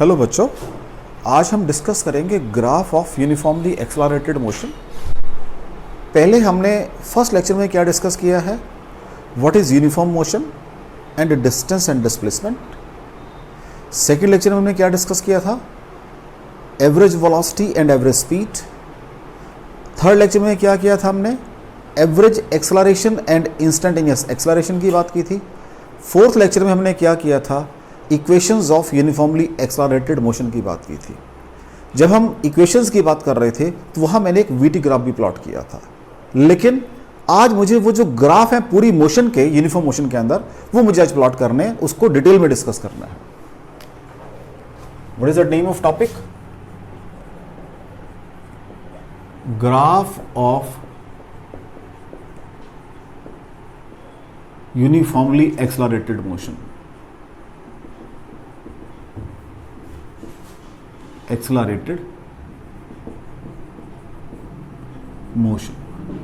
Hello बच्चों, आज हम डिस्कस करेंगे graph of uniformly accelerated motion. पहले हमने फर्स्ट लेक्चर में क्या डिस्कस किया है, what is uniform motion and distance and displacement. Second lecture में हमने क्या डिस्कस किया था, average velocity and average speed. Third lecture में क्या किया था हमने, average acceleration and instantaneous acceleration की बात की थी। फोर्थ लेक्चर में हमने क्या किया था, equations of uniformly accelerated motion की बात की थी। जब हम इक्वेशंस की बात कर रहे थे तो वहाँ मैंने एक वीटी ग्राफ भी प्लॉट किया था, लेकिन आज मुझे वो जो ग्राफ है पूरी मोशन के, यूनिफॉर्म मोशन के अंदर, वो मुझे आज प्लॉट करने हैं, उसको डिटेल में डिस्कस करना है। What is the name of topic, graph of uniformly accelerated motion. Accelerated motion,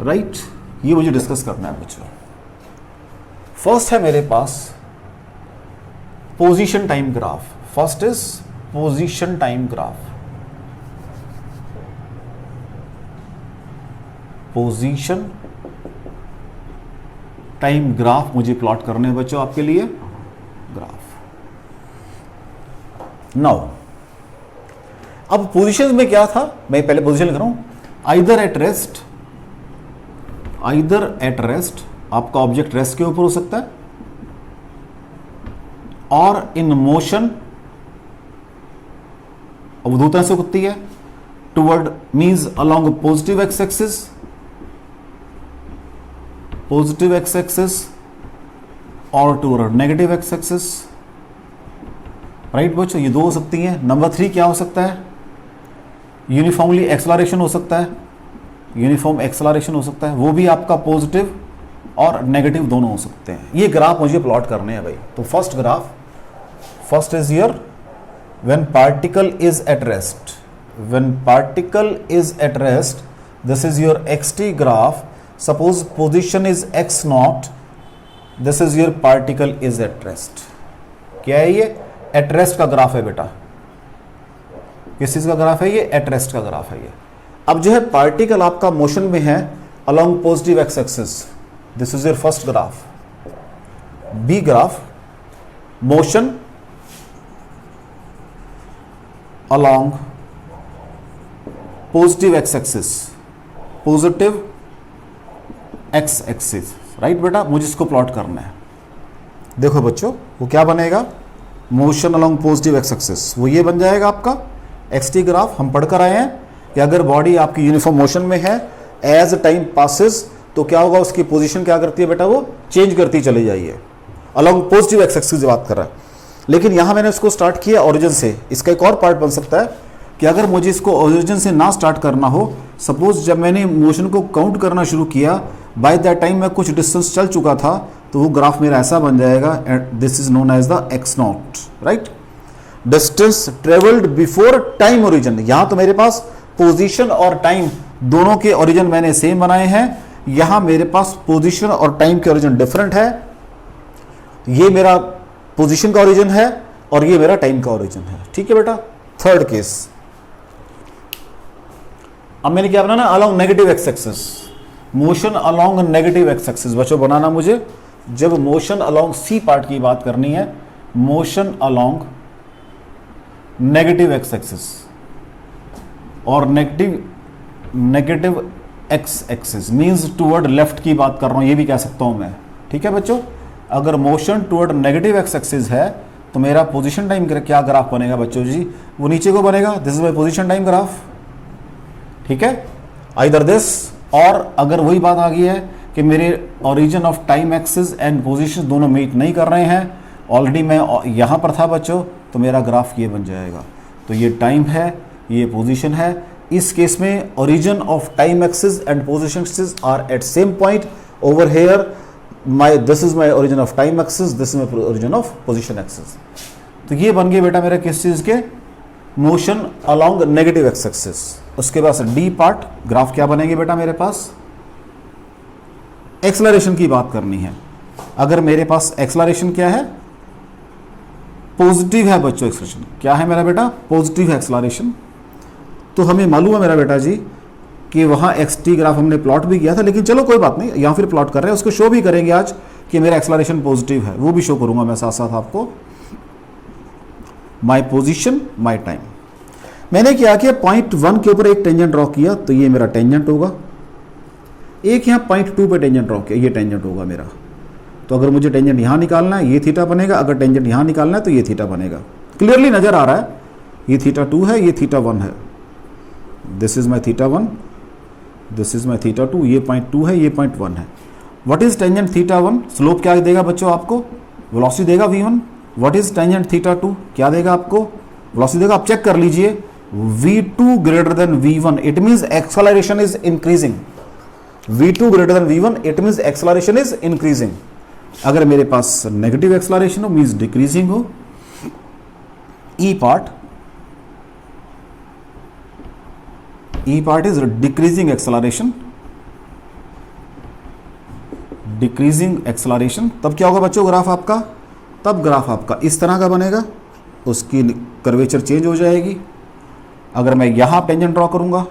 right, ये मुझे डिस्कस करना है बच्चों। फर्स्ट है मेरे पास position time graph. First is position time graph. Position time graph मुझे प्लॉट करने हैं बच्चों आपके लिए ग्राफ। नाउ अब पोजीशन में क्या था, मैं पहले पोजीशन लिख रहा हूं, आइदर एट रेस्ट, आपका ऑब्जेक्ट रेस्ट के ऊपर हो सकता है, और इन मोशन, अवधूता से होती है, toward means along positive x axis, positive x axis और toward negative x axis, right बच्चों, ये दो हो सकती हैं। नंबर 3 क्या हो सकता है, यूनिफॉर्मली एक्सेलरेशन हो सकता है, यूनिफॉर्म एक्सेलरेशन हो सकता है, वो भी आपका पॉजिटिव और नेगेटिव दोनों हो सकते हैं। ये ग्राफ मुझे प्लॉट करने हैं भाई। तो first graph, first is your when particle is at rest, when particle is at rest, this is your xt graph. Suppose position is x not, this is your particle is at rest. क्या है ये, at rest का graph है बेटा। किस चीज का graph है ये, एट रेस्ट का ग्राफ है ये। अब जो है पार्टिकल आपका मोशन में है along positive x axis, this is your first graph. B graph, motion along positive x axis, positive x axis, right बेटा, मुझे इसको प्लॉट करना है। देखो बच्चों, वो क्या बनेगा, motion along positive x axis, वो ये बन जाएगा आपका xt ग्राफ। हम पढ़ कर आए हैं कि अगर बॉडी आपकी यूनिफॉर्म मोशन में है, एज टाइम पासिस तो क्या होगा, उसकी पोजीशन क्या करती है बेटा, वो चेंज करती चली जाइए। अलोंग पॉजिटिव एक्स एक्सिस की बात कर रहा है, लेकिन यहां मैंने इसको स्टार्ट किया ओरिजिन से। इसका एक और पार्ट बन सकता है कि अगर मुझे इसको ओरिजिन से ना स्टार्ट करना हो, सपोज जब मैंने मोशन को काउंट करना शुरू किया, बाय दैट टाइम मैं कुछ डिस्टेंस चल चुका था, तो वो ग्राफ मेरा ऐसा बन जाएगा, this is known as the X nought, right. Distance travelled before time origin, यहां तो मेरे पास पोजीशन और टाइम दोनों के ओरिजिन मैंने सेम बनाए हैं, यहां मेरे पास पोजीशन और टाइम के ओरिजिन डिफरेंट है। ये मेरा पोजीशन का ओरिजिन है और ये मेरा टाइम का ओरिजिन है, ठीक है बेटा। थर्ड केस, अब मैंने क्या बनाना, along negative x axis, motion along negative x axis बच्चों बनाना मुझे। जब मोशन अलोंग सी पार्ट की बात करनी है, motion along negative x axis और negative x axis means toward left की बात कर रहा हूं, ये भी कह सकता हूं मैं, ठीक है बच्चों। अगर motion toward negative x axis है तो मेरा पोजीशन टाइम क्या ग्राफ बनेगा बच्चों जी, वो नीचे को बनेगा, this is my position time graph, ठीक है। आइदर दिस, और अगर वही बात आ गई है कि मेरे origin of time axis and position दोनों मीट नहीं कर रहे हैं, ऑलरेडी मैं यहां पर था बच्चों, तो मेरा ग्राफ ये बन जाएगा। तो ये टाइम है, ये पोजीशन है। इस केस में origin of time axis and position axis are at same point. Over here this is my origin of time axis, this is my origin of position axis. तो ये बन गए बेटा मेरा किस चीज के, motion along negative x axis. उसके बाद डी पार्ट ग्राफ क्या बनेंगे बेटा मेरे पास, एक्सेलरेशन की बात करनी है। अगर मेरे पास एक्सेलरेशन क्या है, पॉजिटिव है बच्चों एक्सलेशन, क्या है मेरा बेटा, पॉजिटिव है एक्सलरेशन। तो हमें मालूम है मेरा बेटा जी कि वहाँ एक्स टी ग्राफ हमने प्लॉट भी किया था, लेकिन चलो कोई बात नहीं, यहाँ फिर प्लॉट कर रहे हैं, उसको शो भी करेंगे आज कि मेरा एक्सलरेशन पॉजिटिव है, वो भी शो करूँगा मैं साथ साथ आपको। माई पोजिशन माई टाइम, मैंने क्या किया, पॉइंट 1 के ऊपर एक टेंजेंट ड्रॉ किया, तो ये मेरा टेंजेंट होगा। एक यहाँ पॉइंट 2 पे टेंजेंट ड्रॉ किया, ये टेंजेंट होगा मेरा। तो अगर मुझे टेंजेंट यहाँ निकालना है ये थीटा बनेगा, अगर टेंजेंट यहाँ निकालना है तो ये थीटा बनेगा। क्लियरली नजर आ रहा है, ये थीटा 2 है, ये थीटा 1 है। This is my theta 1, this is my theta 2, ये पॉइंट 2 है, ये पॉइंट 1 है। What is tangent theta 1? Slope क्या देगा बच्चों आपको, वेलोसिटी देगा v1। What is tangent theta 2? क्या देगा आपको, वेलोसिटी देगा। आप चेक कर लीजिए, v2 greater than v1, it means acceleration is increasing. v2 greater than v1, it means acceleration is increasing. अगर मेरे पास नेगेटिव एक्सेलरेशन हो मींस डिक्रीजिंग हो। E part is decreasing acceleration, decreasing acceleration. तब क्या होगा बच्चों ग्राफ आपका, तब ग्राफ आपका इस तरह का बनेगा, उसकी कर्वेचर चेंज हो जाएगी। अगर मैं यहाँ टेंजेंट ड्रॉ करूँगा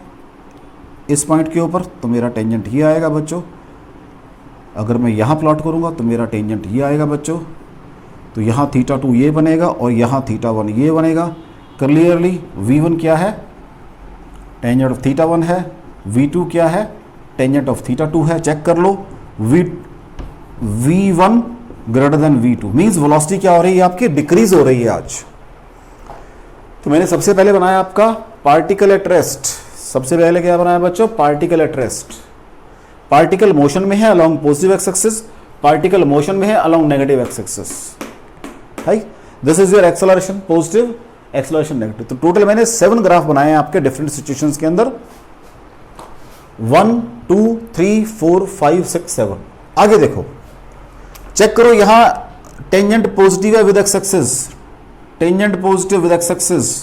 इस पॉइंट के ऊपर तो मेरा टेंजेंट ये आएगा बच्चों। अगर मैं यहाँ प्लॉट करूँगा तो मेरा टेंजेंट ये आएगा बच्चों। तो यहाँ थीटा 2 ये बनेगा और यहाँ थीटा 1 ये बनेगा। क्लियरली v1 क्या है, टेंजेंट ऑफ थीटा 1 है, v2 क्या है, टेंजेंट ऑफ थीटा 2 है। चेक कर लो, v1 greater than v2 means velocity क्या हो रही है आपकी, डिक्रीज हो रही है आज। तो मैंने सबसे पहले बनाया आपका पार्टिकल एट रेस्ट। सबसे पहले क्या बनाया बच्चों, particle at rest. Particle motion में है along positive x axis, particle motion में है along negative x axis. Right, this is your acceleration positive, acceleration negative. तो टोटल मैंने 7 ग्राफ बनाए हैं आपके डिफरेंट सिचुएशंस के अंदर, 1 2 3 4 5 6 7। आगे देखो, चेक करो, यहां टेंजेंट पॉजिटिव है with x axis, tangent positive with x axis,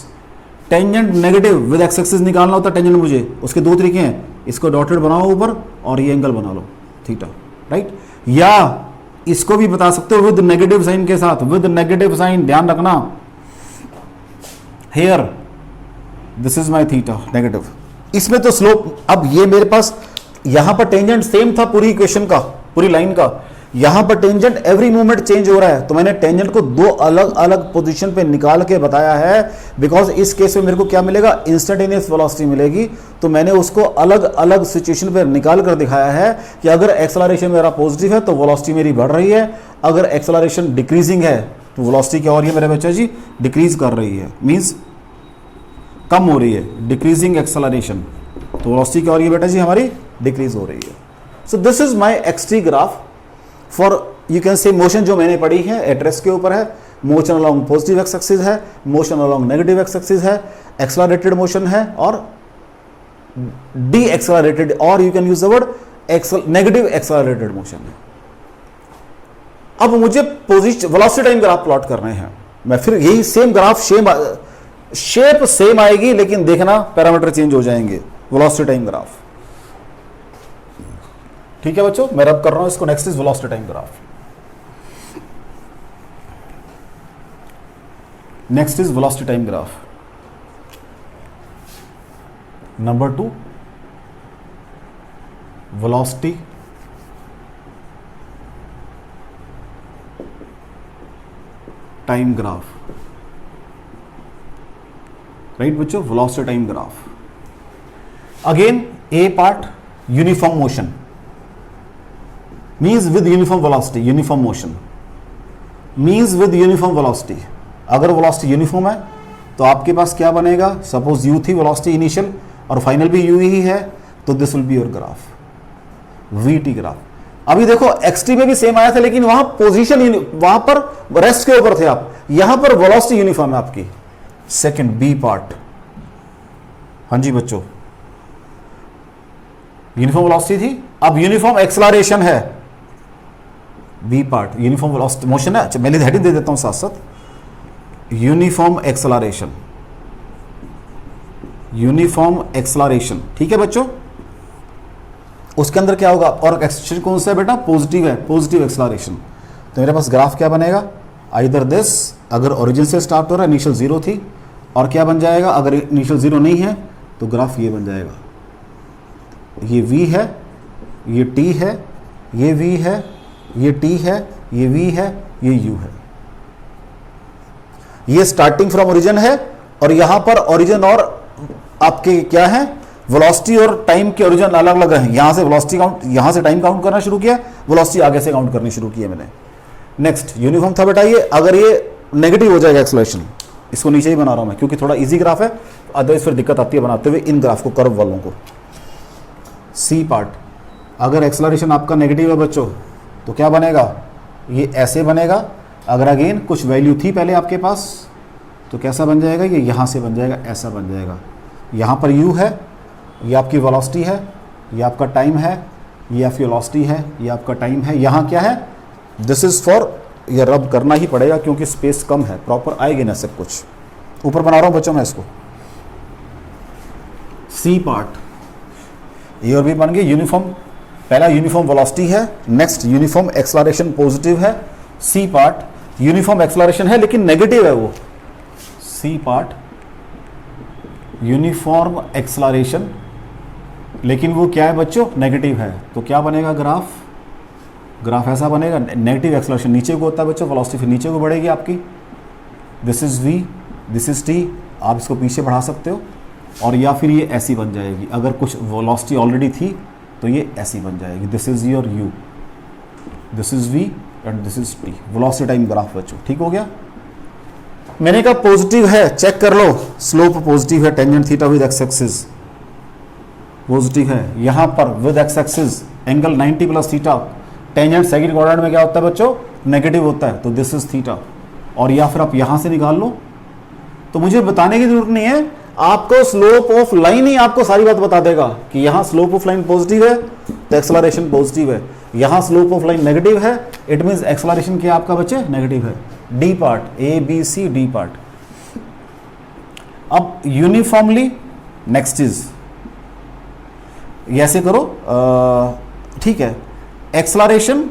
tangent negative with x axis निकालना होता है टेंजेंट मुझे। उसके 2 तरीके हैं, इसको डॉटेड बनाओ ऊपर और ये एंगल बना लो थीटा, राइट। या इसको भी बता सकते हो विद नेगेटिव साइन के साथ, विद नेगेटिव साइन, ध्यान रखना। Here this is my theta negative. इसमें तो स्लोप, अब ये मेरे पास यहां पर टेंजेंट सेम था पूरी इक्वेशन का, पूरी लाइन का, यहां पर टेंजेंट एवरी मोमेंट चेंज हो रहा है। तो मैंने टेंजेंट को 2 अलग अलग पोजीशन पे निकाल के बताया है, बिकॉज इस केस में मेरे को क्या मिलेगा, इंस्टेंटेनियस वेलोसिटी मिलेगी। तो मैंने उसको अलग अलग सिचुएशन पे निकाल कर दिखाया है कि अगर एक्सेलरेशन मेरा पॉजिटिव है तो वेलोसिटी मेरी बढ़ रही है, अगर एक्सेलरेशन डिक्रीजिंग है तो वेलोसिटी क्या हो रही है मेरे बच्चा जी, डिक्रीज कर रही है, मींस कम हो रही है, डिक्रीजिंग एक्सेलरेशन। तो वेलोसिटी क्या हो रही है बेटा जी हमारी, डिक्रीज हो रही है। So this is my x t graph for, you can say motion जो मैंने पढ़ी है एड्रेस के ऊपर है, motion along positive x axis है, motion along negative x axis है, एक्सेलरेटेड मोशन है और डी एक्सेलरेटेड, और you can use the word negative accelerated motion है। अब मुझे position velocity time graph plot करने हैं। मैं फिर यही सेम ग्राफ, शेप सेम आएगी, लेकिन देखना पैरामीटर चेंज हो जाएंगे। वेलोसिटी टाइम ग्राफ, ठीक है बच्चों, मैं रब कर रहा हूं इसको। Next is velocity time graph. Next is velocity time graph number 2, velocity time graph. Right बच्चों, velocity time graph. Again A part uniform motion means with uniform velocity, uniform motion means with uniform velocity। अगर velocity uniform है तो आपके पास क्या बनेगा, suppose u थी velocity initial और final भी u ही है, तो this will be your graph vt graph. अभी देखो xt में भी सेम आया था, लेकिन वहां पोजीशन, वहां पर रेस्ट के ऊपर थे आप, यहां पर velocity यूनिफॉर्म है आपकी। सेकंड बी पार्ट, हाँ जी बच्चों, यूनिफॉर्म वेलोसिटी थी, अब यूनिफॉर्म एक्सेलरेशन है। B part uniform velocity motion है। अच्छा मैं हेडिंग दे देता हूं साथ साथ, यूनिफॉर्म एक्सेलरेशन, यूनिफॉर्म एक्सेलरेशन, ठीक है बच्चों। उसके अंदर क्या होगा, और एक्सेलरेशन कौन सा है बेटा, पॉजिटिव है, पॉजिटिव एक्सेलरेशन। तो मेरे पास ग्राफ क्या बनेगा, आइदर दिस, अगर ओरिजिन से स्टार्ट हो रहा है, इनिशियल 0 थी, और क्या बन जाएगा अगर इनिशियल 0 नहीं है तो ग्राफ ये बन जाएगा, ये V है, ये T है, ये V है, ये T है, ये V है, ये U है। ये स्टार्टिंग फ्रॉम ओरिजिन है, और यहां पर ओरिजिन और आपके क्या है, वेलोसिटी और टाइम के ओरिजिन अलग अलग है। यहां से वेलोसिटी काउंट, यहां से टाइम काउंट करना शुरू किया, वेलोसिटी आगे से काउंट करनी शुरू की है मैंने। नेक्स्ट यूनिफॉर्म था बेटा ये, अगर ये नेगेटिव हो जाएगा एक्सेलरेशन, इसको नीचे ही बना रहा हूं मैं क्योंकि थोड़ा इजी ग्राफ है, अदरवाइज फिर दिक्कत आती है बनाते हुए इन ग्राफ को, कर्व वालों को। सी पार्ट, अगर एक्सेलरेशन आपका नेगेटिव है बच्चों तो क्या बनेगा, ये ऐसे बनेगा। अगर अगेन कुछ वैल्यू थी पहले आपके पास तो कैसा बन जाएगा, ये यहाँ से बन जाएगा, ऐसा बन जाएगा। यहाँ पर u है, ये आपकी वेलोसिटी है, ये आपका टाइम है, ये आपकी वेलोसिटी है, ये आपका टाइम है। यहाँ क्या है, दिस इज फॉर, ये रब करना ही पड़ेगा क्योंकि स्पेस कम है, प्रॉपर आएगी ना सब कुछ। ऊपर बना रहा हूँ बच्चों मैं इसको। सी पार्ट, ये और भी बन गए यूनिफॉर्म, पहला यूनिफॉर्म वेलोसिटी है, नेक्स्ट यूनिफॉर्म एक्सेलरेशन पॉजिटिव है। सी पार्ट यूनिफॉर्म एक्सेलरेशन है लेकिन नेगेटिव है वो। सी पार्ट यूनिफॉर्म एक्सेलरेशन लेकिन वो क्या है बच्चों, नेगेटिव है। तो क्या बनेगा ग्राफ, ग्राफ ऐसा बनेगा, नेगेटिव एक्सेलरेशन नीचे को होता है बच्चों, वेलोसिटी फिर नीचे को बढ़ेगी आपकी। This is v, this is t, आप इसको पीछे बढ़ा सकते हो, और या फिर ये ऐसी बन जाएगी। अगर कुछ वेलोसिटी ऑलरेडी थी तो ये ऐसी बन जाएगी, this is your u, this is v and this is t, velocity time graph बच्चों। ठीक हो गया। मैंने कहा पॉजिटिव है, चेक कर लो, स्लोप पॉजिटिव है, tangent theta with x axis positive है। यहां पर with x axis angle 90 plus theta, tangent second quadrant में क्या होता है बच्चों, नेगेटिव होता है, तो दिस इज थीटा। और या फिर आप यहां से निकाल लो, तो मुझे बताने की जरूरत नहीं है, आपको स्लोप ऑफ लाइन ही आपको सारी बात बता देगा कि यहां स्लोप ऑफ लाइन पॉजिटिव है तो एक्सेलरेशन पॉजिटिव है, यहां स्लोप ऑफ लाइन नेगेटिव है, इट मींस एक्सेलरेशन क्या आपका बच्चे नेगेटिव है। D part, A B C D part. अब यूनिफॉर्मली नेक्स्ट इज, ऐसे करो, ठीक है, acceleration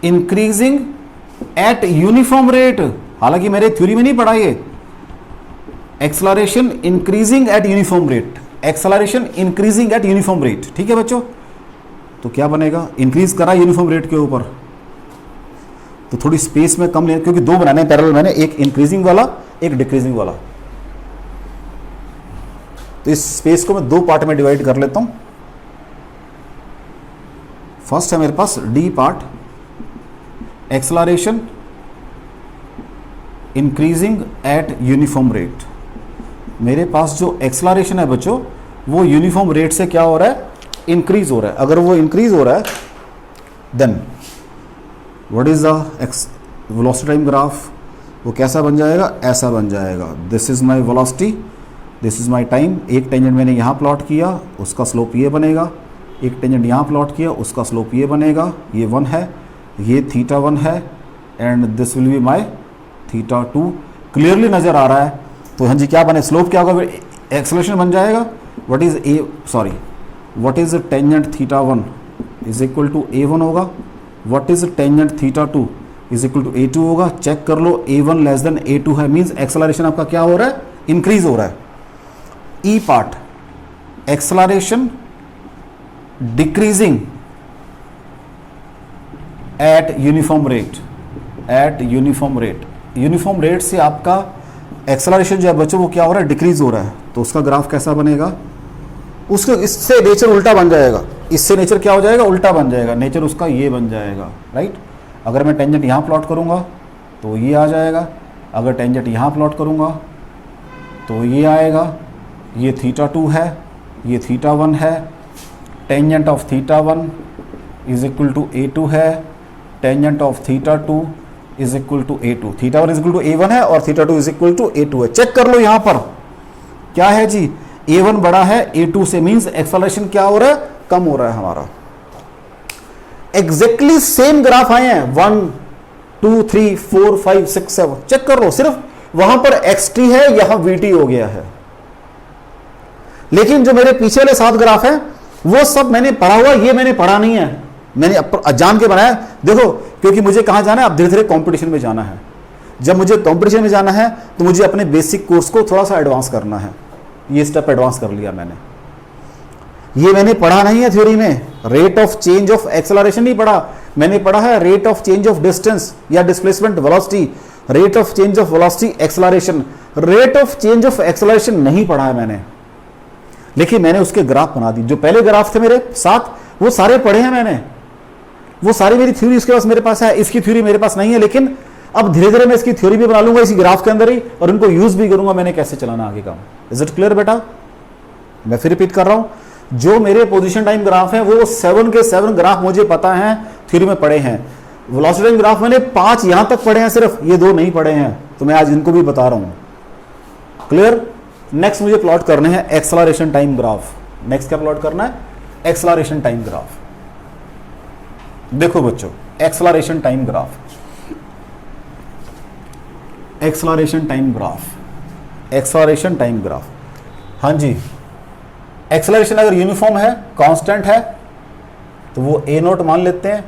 increasing at uniform rate, हालांकि मेरे थ्योरी में नहीं पढ़ा ये, acceleration increasing at uniform rate, acceleration increasing at uniform rate. ठीक है बच्चों, तो क्या बनेगा, इंक्रीज करा यूनिफॉर्म रेट के ऊपर, तो थोड़ी स्पेस में कम ले, क्योंकि दो बनाने पैरेलल मैंने, एक इंक्रीजिंग वाला एक डिक्रीजिंग वाला, तो इस स्पेस को मैं दो पार्ट में डिवाइड कर लेता हूं। फर्स्ट है मेरे पास D part, acceleration increasing at uniform rate. मेरे पास जो एक्सेलरेशन है बच्चों वो यूनिफॉर्म रेट से क्या हो रहा है, इंक्रीज हो रहा है। अगर वो इंक्रीज हो रहा है then what is the velocity time graph, वो कैसा बन जाएगा, ऐसा बन जाएगा। This is my velocity, this is my time. एक टेंजेंट मैंने यहाँ प्लॉट किया, उसका स्लोप ये बनेगा, एक टेंजेंट यहाँ प्लॉट किया, उसका स्लोप ये बनेगा, ये 1 है, ये थीटा 1 है, and this will be my theta 2। Clearly नजर आ रहा है। तो हाँ जी, क्या बने, स्लोप क्या होगा, एक्सेलरेशन बन जाएगा, what is a, sorry, what is tangent theta 1 is equal to a1 होगा, what is tangent theta 2 is equal to a2 होगा। चेक कर लो, a1 लेस देन a2 है, मींस एक्सेलरेशन आपका क्या हो रहा है, इंक्रीज हो रहा है। E part, acceleration decreasing at uniform rate, at uniform rate. Uniform rate से आपका एक्सेलरेशन जो है बच्चों वो क्या हो रहा है, डिक्रीज हो रहा है। तो उसका ग्राफ कैसा बनेगा, उसके इससे नेचर उल्टा बन जाएगा, इससे नेचर क्या हो जाएगा, उल्टा बन जाएगा, नेचर उसका ये बन जाएगा, राइट। अगर मैं टेंजेंट यहाँ प्लॉट करूँगा तो ये आ जाएगा, अगर टेंजेंट यहाँ प्लॉट करूँगा तो ये आएगा, ये थीटा 2 है, ये थीटा 1 है, tangent of theta 1 is equal to a2 है, tangent of theta 2 is equal to a2, theta 1 is equal to a1 है और theta 2 is equal to a2 है। चेक कर लो यहाँ पर क्या है जी, a1 बड़ा है a2 से, मींस एक्सेलरेशन क्या हो रहा है, कम हो रहा है हमारा। एग्जैक्टली सेम ग्राफ आए हैं, 1 2 3 4 5 6 7, चेक कर लो, सिर्फ वहां पर xt है, यहां vt हो गया है। लेकिन जो मेरे पीछे वाले 7 ग्राफ है वो सब मैंने पढ़ा हुआ, ये मैंने पढ़ा नहीं है, मैंने जान के बनाया। देखो, क्योंकि मुझे कहाँ जाना है, अब धीरे धीरे कंपटीशन में जाना है। जब मुझे कंपटीशन में जाना है तो मुझे अपने बेसिक कोर्स को थोड़ा सा एडवांस करना है। ये स्टेप एडवांस कर लिया मैंने। ये मैंने पढ़ा नहीं है थ्योरी में, rate of change of acceleration नहीं पढ़ा, मैंने पढ़ा है rate of change of distance या displacement velocity, rate of change of velocity acceleration. Rate of change of acceleration नहीं पढ़ा है मैंने, लेकिन मैंने उसके ग्राफ बना दी। जो पहले ग्राफ थे मेरे साथ वो सारे पढ़े हैं मैंने, वो सारी मेरी थ्योरी उसके पास मेरे पास है, इसकी थ्योरी मेरे पास नहीं है। लेकिन अब धीरे धीरे मैं इसकी थ्योरी भी बना लूंगा इसी ग्राफ के अंदर ही, और इनको यूज भी करूंगा मैंने कैसे चलाना आगे का। इज इट क्लियर बेटा? मैं फिर रिपीट कर रहा हूं, जो मेरे पोजीशन टाइम ग्राफ है वो 7 के 7 ग्राफ मुझे पता है, थ्योरी में पढ़े हैं। वेलोसिटी टाइम ग्राफ मैंने 5 यहां तक पढ़े हैं, सिर्फ ये 2 नहीं पढ़े हैं, तो मैं आज इनको भी बता रहा हूं। क्लियर? नेक्स्ट मुझे प्लॉट करने हैं एक्सेलरेशन टाइम ग्राफ। नेक्स्ट क्या प्लॉट करना है? Acceleration time graph. देखो बच्चों, acceleration time graph, acceleration time graph, acceleration time graph. हाँ जी, एक्सेलरेशन अगर यूनिफॉर्म है, कांस्टेंट है, तो वो ए नोट मान लेते हैं,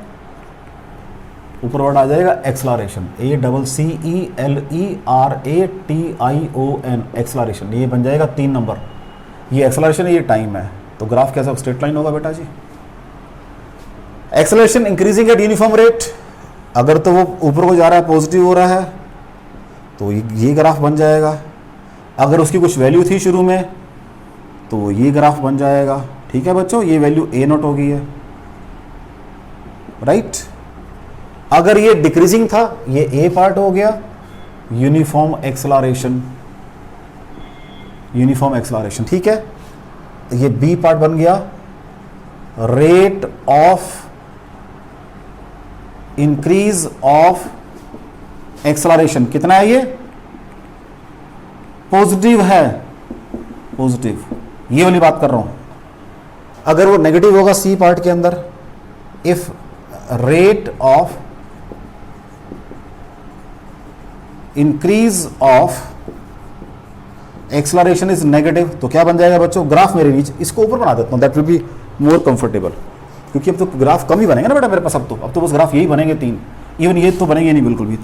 ऊपर वर्ड आ जाएगा एक्सेलरेशन, ACCELERATION, एक्सेलरेशन। ये बन जाएगा 3 नंबर। ये एक्सेलरेशन है, ये टाइम है, तो ग्राफ कैसा स्ट्रेट लाइन होगा बेटा जी? Acceleration increasing at uniform rate, अगर तो वो ऊपर को जा रहा है, पॉजिटिव हो रहा है, तो ये ग्राफ बन जाएगा। अगर उसकी कुछ वैल्यू थी शुरू में तो ये ग्राफ बन जाएगा। ठीक है बच्चों, ये वैल्यू ए नोट हो गई है, राइट। अगर ये डिक्रीजिंग था, ये ए पार्ट हो गया, यूनिफॉर्म एक्सेलरेशन, यूनिफॉर्म एक्सेलरेशन। ठीक है, ये बी पार्ट बन गया, rate of increase of acceleration कितना है? ये पॉजिटिव है, पॉजिटिव, ये वाली बात कर रहा हूं। अगर वो नेगेटिव होगा सी पार्ट के अंदर, if rate of increase of acceleration is negative, तो क्या बन जाएगा बच्चों? ग्राफ मेरे बीच, इसको ऊपर बना देता हूं, that will be more comfortable, क्योंकि अब तो ग्राफ कम ही बनेंगे ना बेटा मेरे पास। अब तो बस ग्राफ यही बनेंगे 3, इवन ये तो बनेंगे नहीं बिल्कुल भी।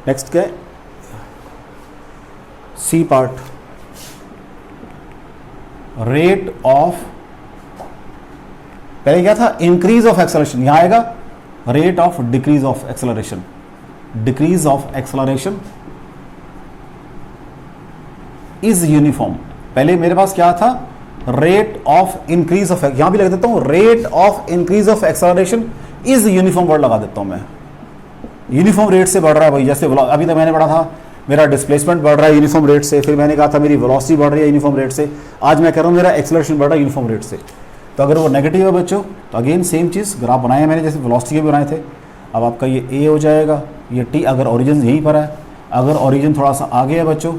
नेक्स्ट क्या है? सी पार्ट, रेट ऑफ, पहले क्या था? इंक्रीज ऑफ एक्सेलरेशन, यहां आएगा rate of decrease of acceleration, decrease of acceleration is uniform. पहले मेरे पास क्या था? रेट ऑफ इंक्रीज ऑफ, यहां भी लगा देता हूं rate of increase of acceleration is uniform word लगा देता हूं मैं। यूनिफॉर्म रेट से बढ़ रहा है भाई, जैसे अभी तक मैंने पढ़ा था मेरा डिस्प्लेसमेंट बढ़ रहा है यूनिफॉर्म रेट से, फिर मैंने कहा था मेरी वेलोसिटी बढ़ रही है यूनिफॉर्म रेट से, आज मैं कह रहा हूं मेरा एक्सेलरेशन बढ़ रहा है यूनिफॉर्म रेट से। तो अगर वो नेगेटिव है बच्चों, तो अगेन सेम चीज़ ग्राफ बनाया मैंने, जैसे वेलोसिटी के भी बनाए थे। अब आपका ये ए हो जाएगा, ये टी, अगर ओरिजिन यहीं पर है, अगर ओरिजिन थोड़ा सा आगे है बच्चों,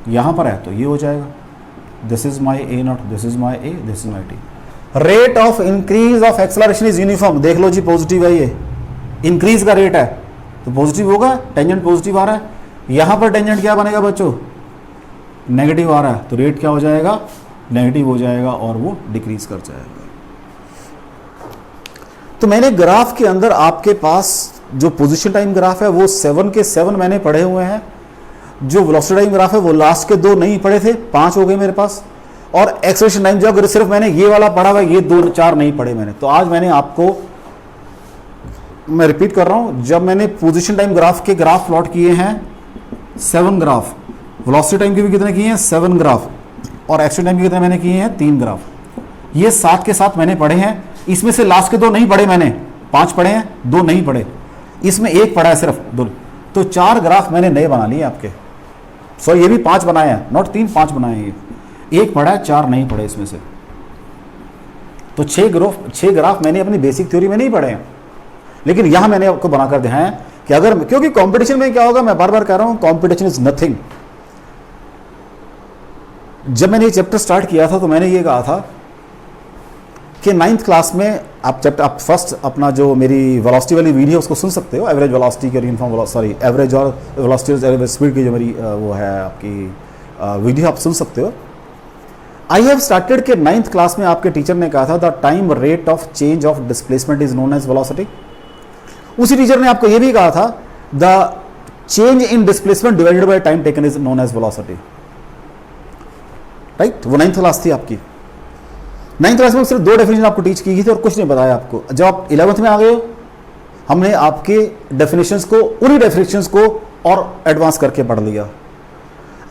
यहाँ पर है, तो ये हो जाएगा this is my A not, this is my A, this is my T. Rate of increase of acceleration is uniform, देख लो जी पॉजिटिव है, ये इंक्रीज का रेट है तो पॉजिटिव होगा, टेंजेंट पॉजिटिव आ रहा है। यहां पर टेंजेंट क्या बनेगा बच्चों? नेगेटिव आ रहा है, तो रेट क्या हो जाएगा? नेगेटिव हो जाएगा और वो डिक्रीज कर जाएगा। तो मैंने ग्राफ के अंदर आपके पास जो पोजीशन टाइम ग्राफ है वो 7 के 7 मैंने पढ़े हुए हैं। जो वेलोसिटी टाइम ग्राफ है वो लास्ट के 2 नहीं पढ़े थे, 5 हो गए मेरे पास। और एक्सेलरेशन टाइम जो अगर सिर्फ मैंने ये वाला पढ़ा हुआ, ये 2-4 नहीं पढ़े मैंने। तो आज मैंने आपको, मैं रिपीट कर रहा हूं, जब मैंने पोजीशन टाइम ग्राफ के ग्राफ प्लॉट किए हैं 7 ग्राफ, वेलोसिटी टाइम के भी कितने किए हैं? 7 ग्राफ, और एक्सेलरेशन टाइम के कितने मैंने किए हैं? 3 ग्राफ। ये 7 के 7 मैंने पढ़े हैं। इसमें से लास्ट के 2 नहीं पढ़े मैंने, 5 पढ़े हैं, 2 नहीं पढ़े, इसमें 1 पढ़ा है सिर्फ 2। तो 4 ग्राफ मैंने नए बना लिए आपके। सॉरी, ये भी 5 बनाए हैं, नॉट 3, 5 बनाए हैं। ये 1 पढ़ा है, 4 नहीं पढ़े इसमें से। तो 6 ग्राफ मैंने अपनी बेसिक थ्योरी में नहीं पढ़े हैं, लेकिन यहां मैंने आपको बनाकर दिया है कि अगर, क्योंकि कंपटीशन में क्या होगा, मैं बार बार कह रहा हूं, कंपटीशन इज नथिंग। जब मैंने ये चैप्टर स्टार्ट किया था तो मैंने ये कहा था कि 9th क्लास में आप जब आप फर्स्ट अपना जो मेरी वेलोसिटी वाली वीडियो उसको सुन सकते हो, एवरेज वेलोसिटी की और यूनिफॉर्म सॉरी एवरेज और वेलोसिटी और एवरेज स्पीड की जो मेरी वो है आपकी वीडियो आप सुन सकते हो। आई हैव स्टार्टेड के 9th क्लास में आपके टीचर ने कहा था the time rate of change of displacement is known as velocity. उसी टीचर ने आपको ये भी कहा था the change in displacement divided by time taken is known as velocity, right. वो 9th क्लास थी आपकी। 9th क्लास में सिर्फ 2 डेफिनेशन आपको टीच की गई थी और कुछ नहीं बताया आपको। जब आप 11th में आ गए हो, हमने आपके डेफिनेशंस को, उन्हीं डेफिनेशंस को और एडवांस करके पढ़ लिया।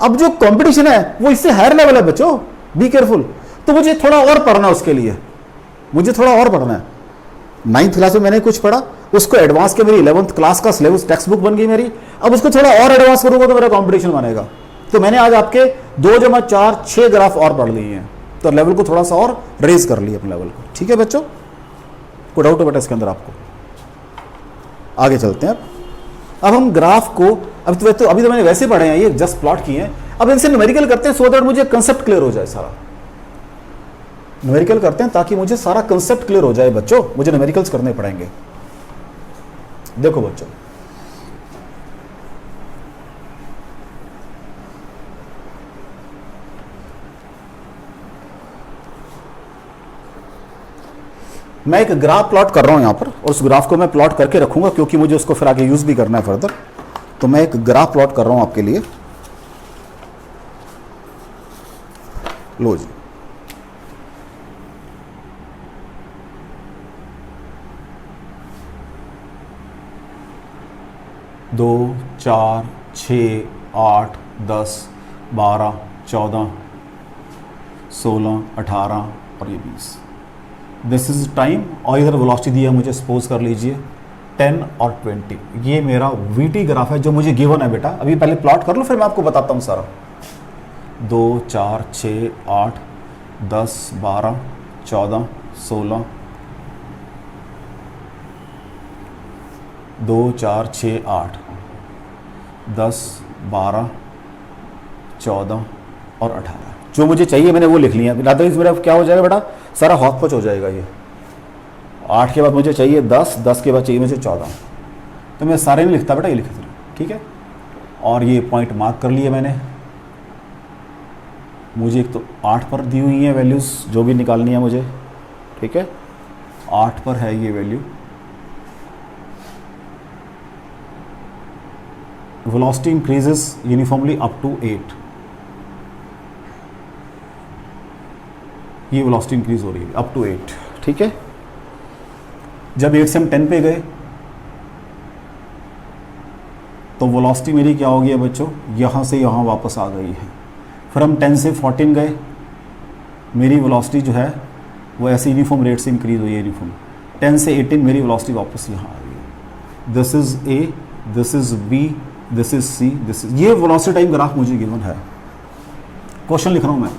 अब जो कंपटीशन है वो इससे हायर लेवल है बच्चों, बी केयरफुल। तो मुझे थोड़ा और पढ़ना है, उसके लिए मुझे थोड़ा और पढ़ना है। 9th क्लास में मैंने कुछ पढ़ा, उसको एडवांस के मेरी 11th क्लास का सिलेबस टेक्स्ट बुक बन गई मेरी। अब उसको थोड़ा और एडवांस करूंगा तो मेरा कंपटीशन बनेगा। तो मैंने आज आपके 2 + 4 6 ग्राफ और पढ़ लिए हैं, तो लेवल को थोड़ा सा और रेज कर लिया अपने लेवल को। ठीक है बच्चों, कोई डाउट है बेटा इसके अंदर आपको? आगे चलते हैं। अब हम ग्राफ को अभी तो मैंने वैसे पढ़े हैं, ये जस्ट प्लॉट किए हैं। अब इनसे न्यूमेरिकल करते हैं सो दैट मुझे कंसेप्ट क्लियर हो जाए सारा। न्यूमेरिकल करते हैं ताकि मुझे सारा कंसेप्ट क्लियर हो जाए बच्चों, मुझे न्यूमेरिकल्स करने पड़ेंगे। देखो बच्चों, मैं एक ग्राफ प्लॉट कर रहा हूं यहां पर, और उस ग्राफ को मैं प्लॉट करके रखूंगा क्योंकि मुझे उसको फिर आगे यूज भी करना है फर्दर। तो मैं एक ग्राफ प्लॉट कर रहा हूं आपके लिए। लो जी, दो 4 6 8 10 12 14 16 18 और ये 20। दिस इज टाइम, और इधर वेलोसिटी दिया मुझे, सपोज कर लीजिए 10 और 20। ये मेरा वीटी ग्राफ है जो मुझे गिवन है बेटा। अभी पहले प्लॉट कर लो फिर मैं आपको बताता हूँ सारा। 2 4 6 8 10 12 14 16 2 4 6 8 10 12 14 और 18। जो मुझे चाहिए मैंने वो लिख लिया। अदरवाइज मेरा क्या हो जाएगा बेटा, सारा हॉक पच हो जाएगा। ये 8 के बाद मुझे चाहिए 10, 10 के बाद चाहिए मुझे 14। तो मैं सारे नहीं लिखता बेटा, ये लिखता, ठीक है। और ये पॉइंट मार्क कर लिए मैंने। मुझे एक तो 8 पर दी हुई है वैल्यूज़ जो भी निकालनी है मुझे, ठीक है। 8 पर है ये value. Velocity increases uniformly up to 8। ये वेलोसिटी इंक्रीज हो रही है अप टू 8, ठीक है। जब 8 से हम 10 पे गए तो वेलोसिटी मेरी क्या हो गई बच्चों, यहाँ से यहाँ वापस आ गई है। फिर हम 10 से 14 गए, मेरी वेलोसिटी जो है वो ऐसे यूनिफॉर्म रेट से इंक्रीज हुई है यूनिफॉर्म। 10 से 18 मेरी वेलोसिटी वापस यहाँ आ गई है। This is A, this is B, this is C, this is, ये वेलोसिटी टाइम ग्राफ मुझे गिवन है। क्वेश्चन लिख रहा हूँ मैं।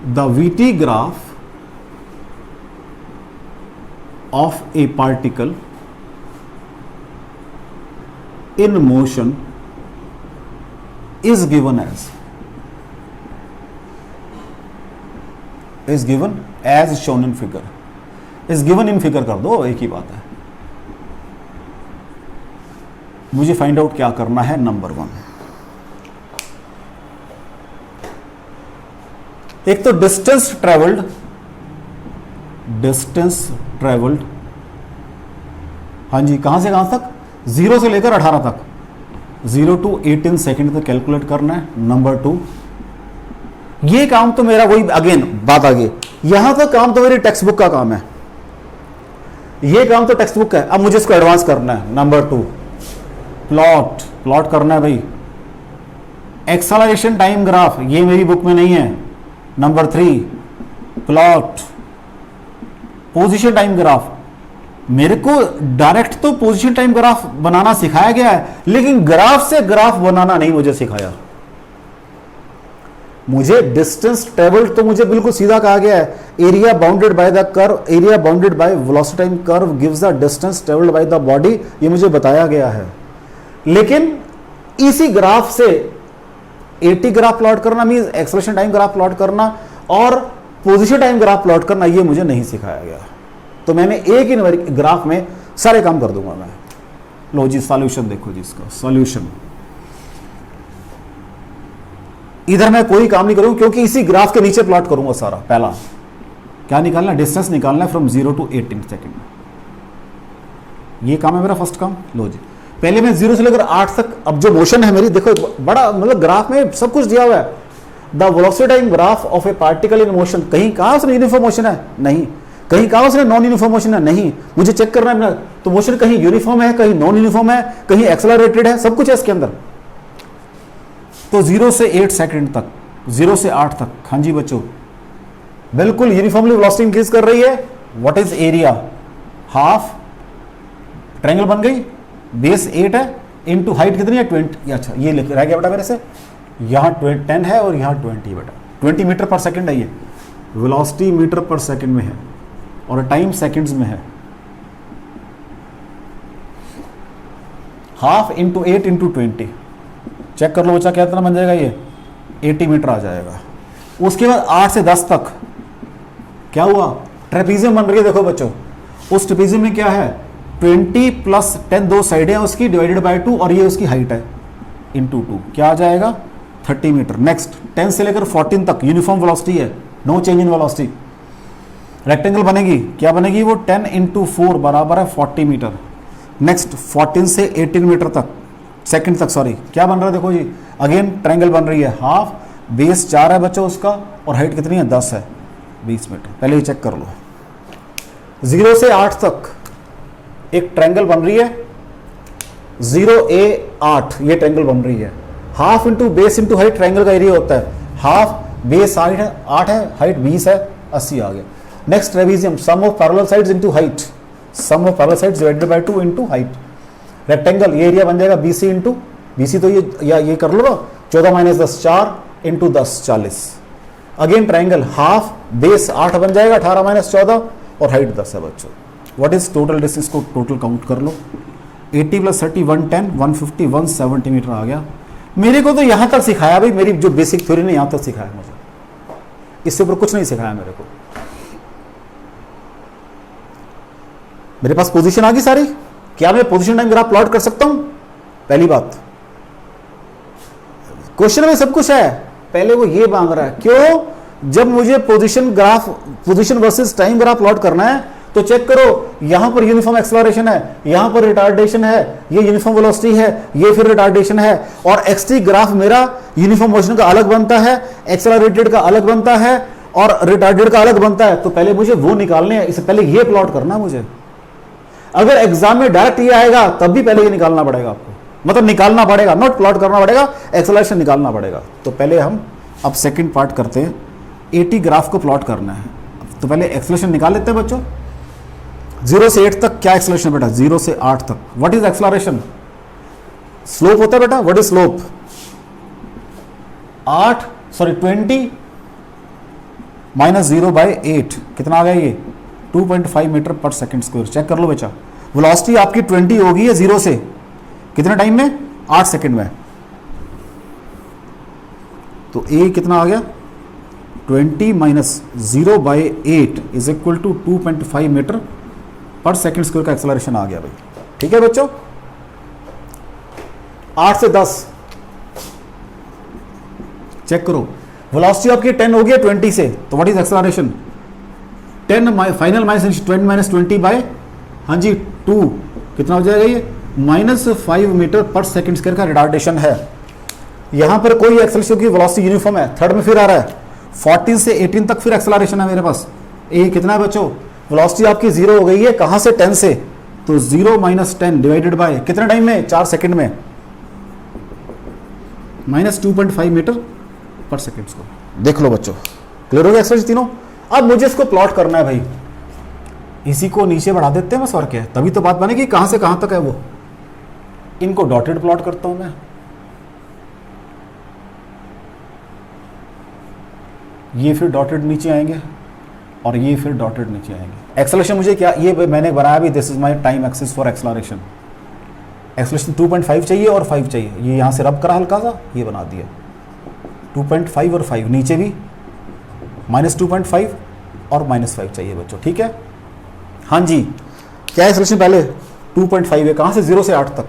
The VT graph of a particle in motion is given as shown in figure। is given in figure कर दो, एक ही बात है। मुझे फाइंड आउट क्या करना है। नंबर 1, एक तो डिस्टेंस ट्रेवल्ड, हाँ जी, कहां से कहां तक, 0 से लेकर 18 तक, 0 to 18 सेकेंड तक कैलकुलेट करना है। नंबर 2, ये काम तो मेरा वही, अगेन बात आगे, यहां तक काम तो मेरी टेक्स्ट बुक का काम है, ये काम तो टेक्स्ट बुक का है। अब मुझे इसको एडवांस करना है। नंबर 2, प्लॉट करना है भाई। एक्सेलरेशन टाइम ग्राफ, ये मेरी बुक में नहीं है। Number 3, plot position time graph. मेरे को डायरेक्ट तो पोजीशन टाइम ग्राफ बनाना सिखाया गया है, लेकिन ग्राफ से ग्राफ बनाना नहीं मुझे सिखाया। मुझे डिस्टेंस ट्रेवल्ड तो मुझे बिल्कुल सीधा कहा गया है, area bounded by the curve, area bounded by velocity time curve gives the distance travelled by the body, ये मुझे बताया गया है। लेकिन इसी ग्राफ से 80 ग्राफ प्लॉट करना means acceleration time graph plot करना, और पोजीशन टाइम ग्राफ प्लॉट करना ये मुझे नहीं सिखाया गया, तो मैंने एक ही ग्राफ में सारे काम कर दूंगा मैं। लो जी सॉल्यूशन देखो जी, इसका सॉल्यूशन इधर मैं कोई काम नहीं करूंगा क्योंकि इसी ग्राफ के नीचे प्लॉट करूंगा सारा। पहला क्या निकालना, डिस्टेंस निकालना है फ्रॉम 0 to 18 सेकेंड। ये काम है मेरा फर्स्ट काम। लो जी पहले मैं 0 से लेकर 8 तक, अब जो मोशन है मेरी देखो बड़ा मतलब ग्राफ में सब कुछ दिया हुआ है। The velocity time graph of A particle in motion, कहीं कहां से यूनिफॉर्म मोशन है नहीं, कहीं कहां से नॉन यूनिफॉर्म मोशन है नहीं, मुझे चेक करना है तो मोशन कहीं यूनिफॉर्म है, कहीं नॉन यूनिफॉर्म है, कहीं एक्सेलरेटेड है, सब कुछ है इसके अंदर। तो 0 से 8 सेकंड तक, 0 से 8 तक, हाँ जी बच्चों बिल्कुल यूनिफॉर्मली वेलोसिटी इंक्रीज कर रही है। What is area, half triangle बन गई, बेस 8 है, इनटू हाइट कितनी है 20। अच्छा ये रह गया बेटा मेरे से, यहाँ 10 है और यहाँ 20 बेटा, 20 मीटर पर सेकंड है। ये वेलोसिटी मीटर पर सेकंड में है और टाइम सेकंड्स में है। हाफ इंटू 8 इंटू 20, चेक कर लो बच्चा क्या इतना बन जाएगा, ये 80 मीटर आ जाएगा। उसके बाद 8 से 10 तक क्या हुआ, ट्रेपीजियम बन रही है। देखो बच्चों उस ट्रेपीजियम में क्या है, 20 प्लस 10 दो साइड है उसकी, डिवाइडेड बाय 2 और ये उसकी हाइट है इंटू 2, क्या आ जाएगा 30 मीटर। नेक्स्ट 10 से लेकर 14 तक यूनिफॉर्म वेलोसिटी है, no change in velocity. Rectangle बनेगी, क्या बनेगी वो 10 इंटू 4 बराबर है 40 मीटर। नेक्स्ट 14 से 18 मीटर तक सेकंड तक, सॉरी क्या बन रहा है देखो जी, अगेन ट्रायंगल बन रही है, हाफ बेस 4 है बच्चों उसका और हाइट कितनी है 10 है, 20 मीटर। पहले ही चेक कर लो। 0 से 8 तक एक ट्रायंगल बन रही है, 0A8 ये ट्रायंगल बन रही है। Half into base into height triangle का एरिया होता है, हाफ बेस 8 है, हाइट 20 है, 80 आ गया। Next trapezium, sum of parallel sides into height, sum of parallel sides divided by 2 into height. Rectangle ये एरिया बन जाएगा BC इंटू BC, तो ये कर लो ना 14 minus 10 4 into 10 40। Again triangle, half base 8 बन जाएगा, 18 माइनस 14 और हाइट 10 है बच्चों। व्हाट इज टोटल डिस्टेंस को टोटल काउंट कर लो, 80 प्लस 30 110 150 170 मीटर आ गया। मेरे को तो यहां तक सिखाया भाई, मेरी जो बेसिक थ्योरी ने यहां तक सिखाया मुझे, इससे ऊपर कुछ नहीं सिखाया मेरे को। मेरे पास पोजीशन आ गई सारी, क्या मैं पोजीशन टाइम ग्राफ प्लॉट कर सकता हूं, पहली बात। क्वेश्चन में सब कुछ है, पहले वो ये मांग रहा है क्यों, जब मुझे position graph, position versus time graph plot करना है तो चेक करो यहां पर यूनिफॉर्म एक्सेलरेशन है, यहां पर रिटार्डेशन है, ये यूनिफॉर्म वेलोसिटी है, ये फिर रिटार्डेशन है, और एक्सटी ग्राफ मेरा यूनिफॉर्म मोशन का अलग बनता है, एक्सेलरेटेड का अलग बनता है और रिटार्डेड का अलग बनता है। तो पहले मुझे वो निकालने हैं, इससे पहले ये प्लॉट करना है मुझे। अगर एग्जाम में डायरेक्ट ये आएगा तब भी पहले ये निकालना पड़ेगा आपको, मतलब निकालना पड़ेगा, नॉट प्लॉट करना पड़ेगा, एक्सेलरेशन निकालना पड़ेगा। तो पहले हम अब सेकंड पार्ट करते हैं, 80 ग्राफ को प्लॉट करना है। तो पहले एक्सेलरेशन निकाल लेते हैं बच्चों। 0 से 8 तक क्या एक्सेलरेशन बेटा, 0 से 8 तक व्हाट इज एक्सेलरेशन, स्लोप होता है बेटा, what is slope, 20 minus 0 by 8 कितना आ गया ये 2.5 metre per second square. Check कर लो बच्चा, वेलोसिटी आपकी 20 होगी है 0 से कितने टाइम में, 8 सेकंड में। तो ए कितना आ गया 20 minus 0 by 8 is equal to 2.5 metre per second square का एक्सेलरेशन आ गया भाई। ठीक है बच्चों, 8 से 10 चेक करो, वेलोसिटी आपकी 10 हो गई 20 से, तो what is acceleration 10 final minus 20 by हाँ जी 2 कितना हो जाएगा ये -5 मीटर पर सेकंड स्क्वायर का रिटार्डेशन है। यहां पर कोई एक्सेलरेशन की वेलोसिटी यूनिफॉर्म है, थर्ड में फिर आ रहा है 14 से 18 तक फिर एक्सेलरेशन है मेरे पास। ए कितना है बच्चों, वेलोसिटी आपकी 0 हो गई है, कहां से 10 से, तो 0 माइनस 10 डिवाइडेड बाय कितने टाइम में 4 सेकंड में, -2.5 मीटर पर सेकंड को। देख लो बच्चों, क्लियर हो गया एक्सेलरेशन तीनों। अब मुझे इसको प्लॉट करना है भाई, इसी को नीचे बढ़ा देते हैं बस, और क्या है, तभी तो बात बनेगी कहां से कहां तक है वो। इनको डॉटेड प्लॉट करता हूं मैं, ये फिर डॉटेड नीचे आएंगे और ये फिर डॉटेड नीचे आएंगे। एक्सेलरेशन मुझे क्या, ये मैंने बनाया भी, this is my time axis for acceleration. Acceleration 2.5 चाहिए और 5 चाहिए, ये यहां से रब करा हल्का सा, ये बना दिया 2.5 और 5, नीचे भी -2.5 और -5 चाहिए बच्चों, ठीक है। हाँ जी, क्या है एक्सेलरेशन पहले 2.5 है, कहाँ से 0 से 8 तक,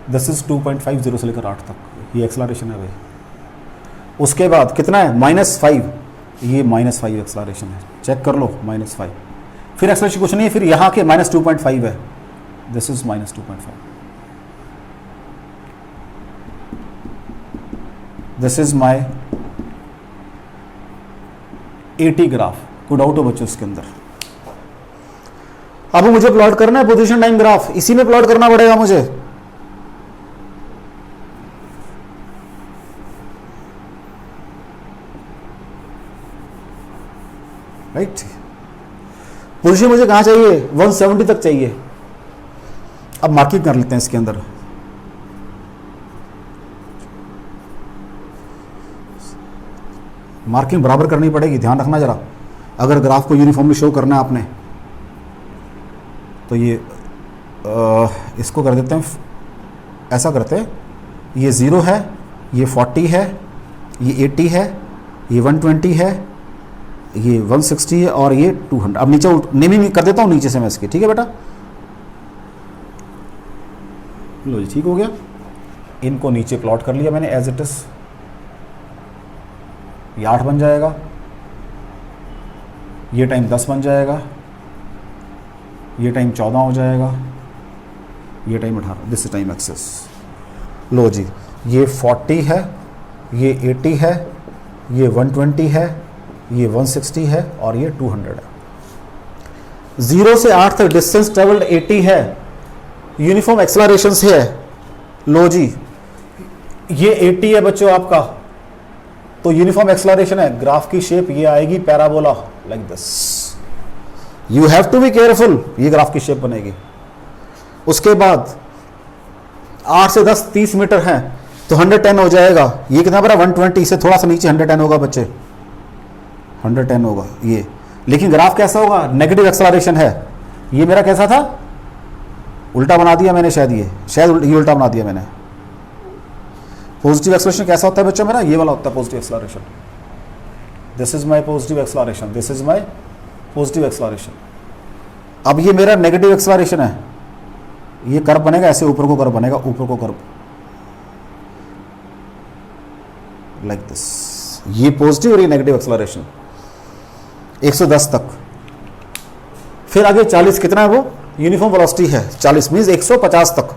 दिस इज 2.5 0 से लेकर 8 तक, ये एक्सेलरेशन है भाई। उसके बाद कितना है -5, ये -5 एक्सेलरेशन है, चेक कर लो -5। फिर एक्सेलरेशन कुछ नहीं है, फिर यहाँ के -2.5 है, this is -2.5, this is my AT graph. कोई डाउट हो बच्चों इसके अंदर? अब मुझे प्लॉट करना है पोजीशन टाइम ग्राफ, इसी में प्लॉट करना पड़ेगा मुझे। राइट, पोजीशन मुझे कहां चाहिए, 170 तक चाहिए। अब मार्किंग कर लेते हैं इसके अंदर। मार्किंग बराबर करनी पड़ेगी, ध्यान रखना जरा। अगर ग्राफ को यूनिफॉर्मली शो करना है आपने तो ये इसको कर देते हैं, ऐसा करते हैं, ये 0 है, ये 40 है, ये 80 है, ये 120 है, ये 160 है और ये 200। अब नीचे नेमिंग कर देता हूँ नीचे से मैं इसकी, ठीक है बेटा। लो जी, ठीक हो गया। इनको नीचे प्लॉट कर लिया मैंने एज इट इज। ये 8 बन जाएगा, ये टाइम 10 बन जाएगा, ये टाइम 14 हो जाएगा, ये टाइम 18, दिस टाइम एक्सेस। लो जी, ये 40 है, ये 80 है, ये 120 है, ये 160 है और ये 200 है। 0 से 8 तक डिस्टेंस ट्रेवल्ड 80 है, यूनिफॉर्म एक्सेलरेशन से है। लो जी, ये 80 है बच्चों आपका, तो यूनिफॉर्म एक्सेलरेशन है। ग्राफ की शेप ये आएगी parabola like this. You have to be careful, ये ग्राफ की शेप बनेगी। उसके बाद 8 से 10 30 मीटर है तो 110 हो जाएगा। ये कितना बड़ा 120 से थोड़ा सा नीचे 110 होगा बच्चे, 110 होगा ये। लेकिन ग्राफ कैसा होगा, नेगेटिव एक्सेलरेशन है। ये मेरा कैसा था, उल्टा बना दिया मैंने, शायद ये उल्टा बना दिया मैंने। पॉजिटिव एक्सेलरेशन कैसा होता है बच्चों मेरा, ये वाला होता है positive acceleration. This is my positive acceleration, this is my positive acceleration. अब ये मेरा नेगेटिव एक्सेलरेशन है, ये कर्व बनेगा ऐसे, ऊपर को कर्व बनेगा, ऊपर को कर्व लाइक दिस। ये पॉजिटिव और ये नेगेटिव एक्सेलरेशन 110 तक। फिर आगे 40 कितना है, वो यूनिफॉर्म वेलोसिटी है, 40 मींस 150 तक।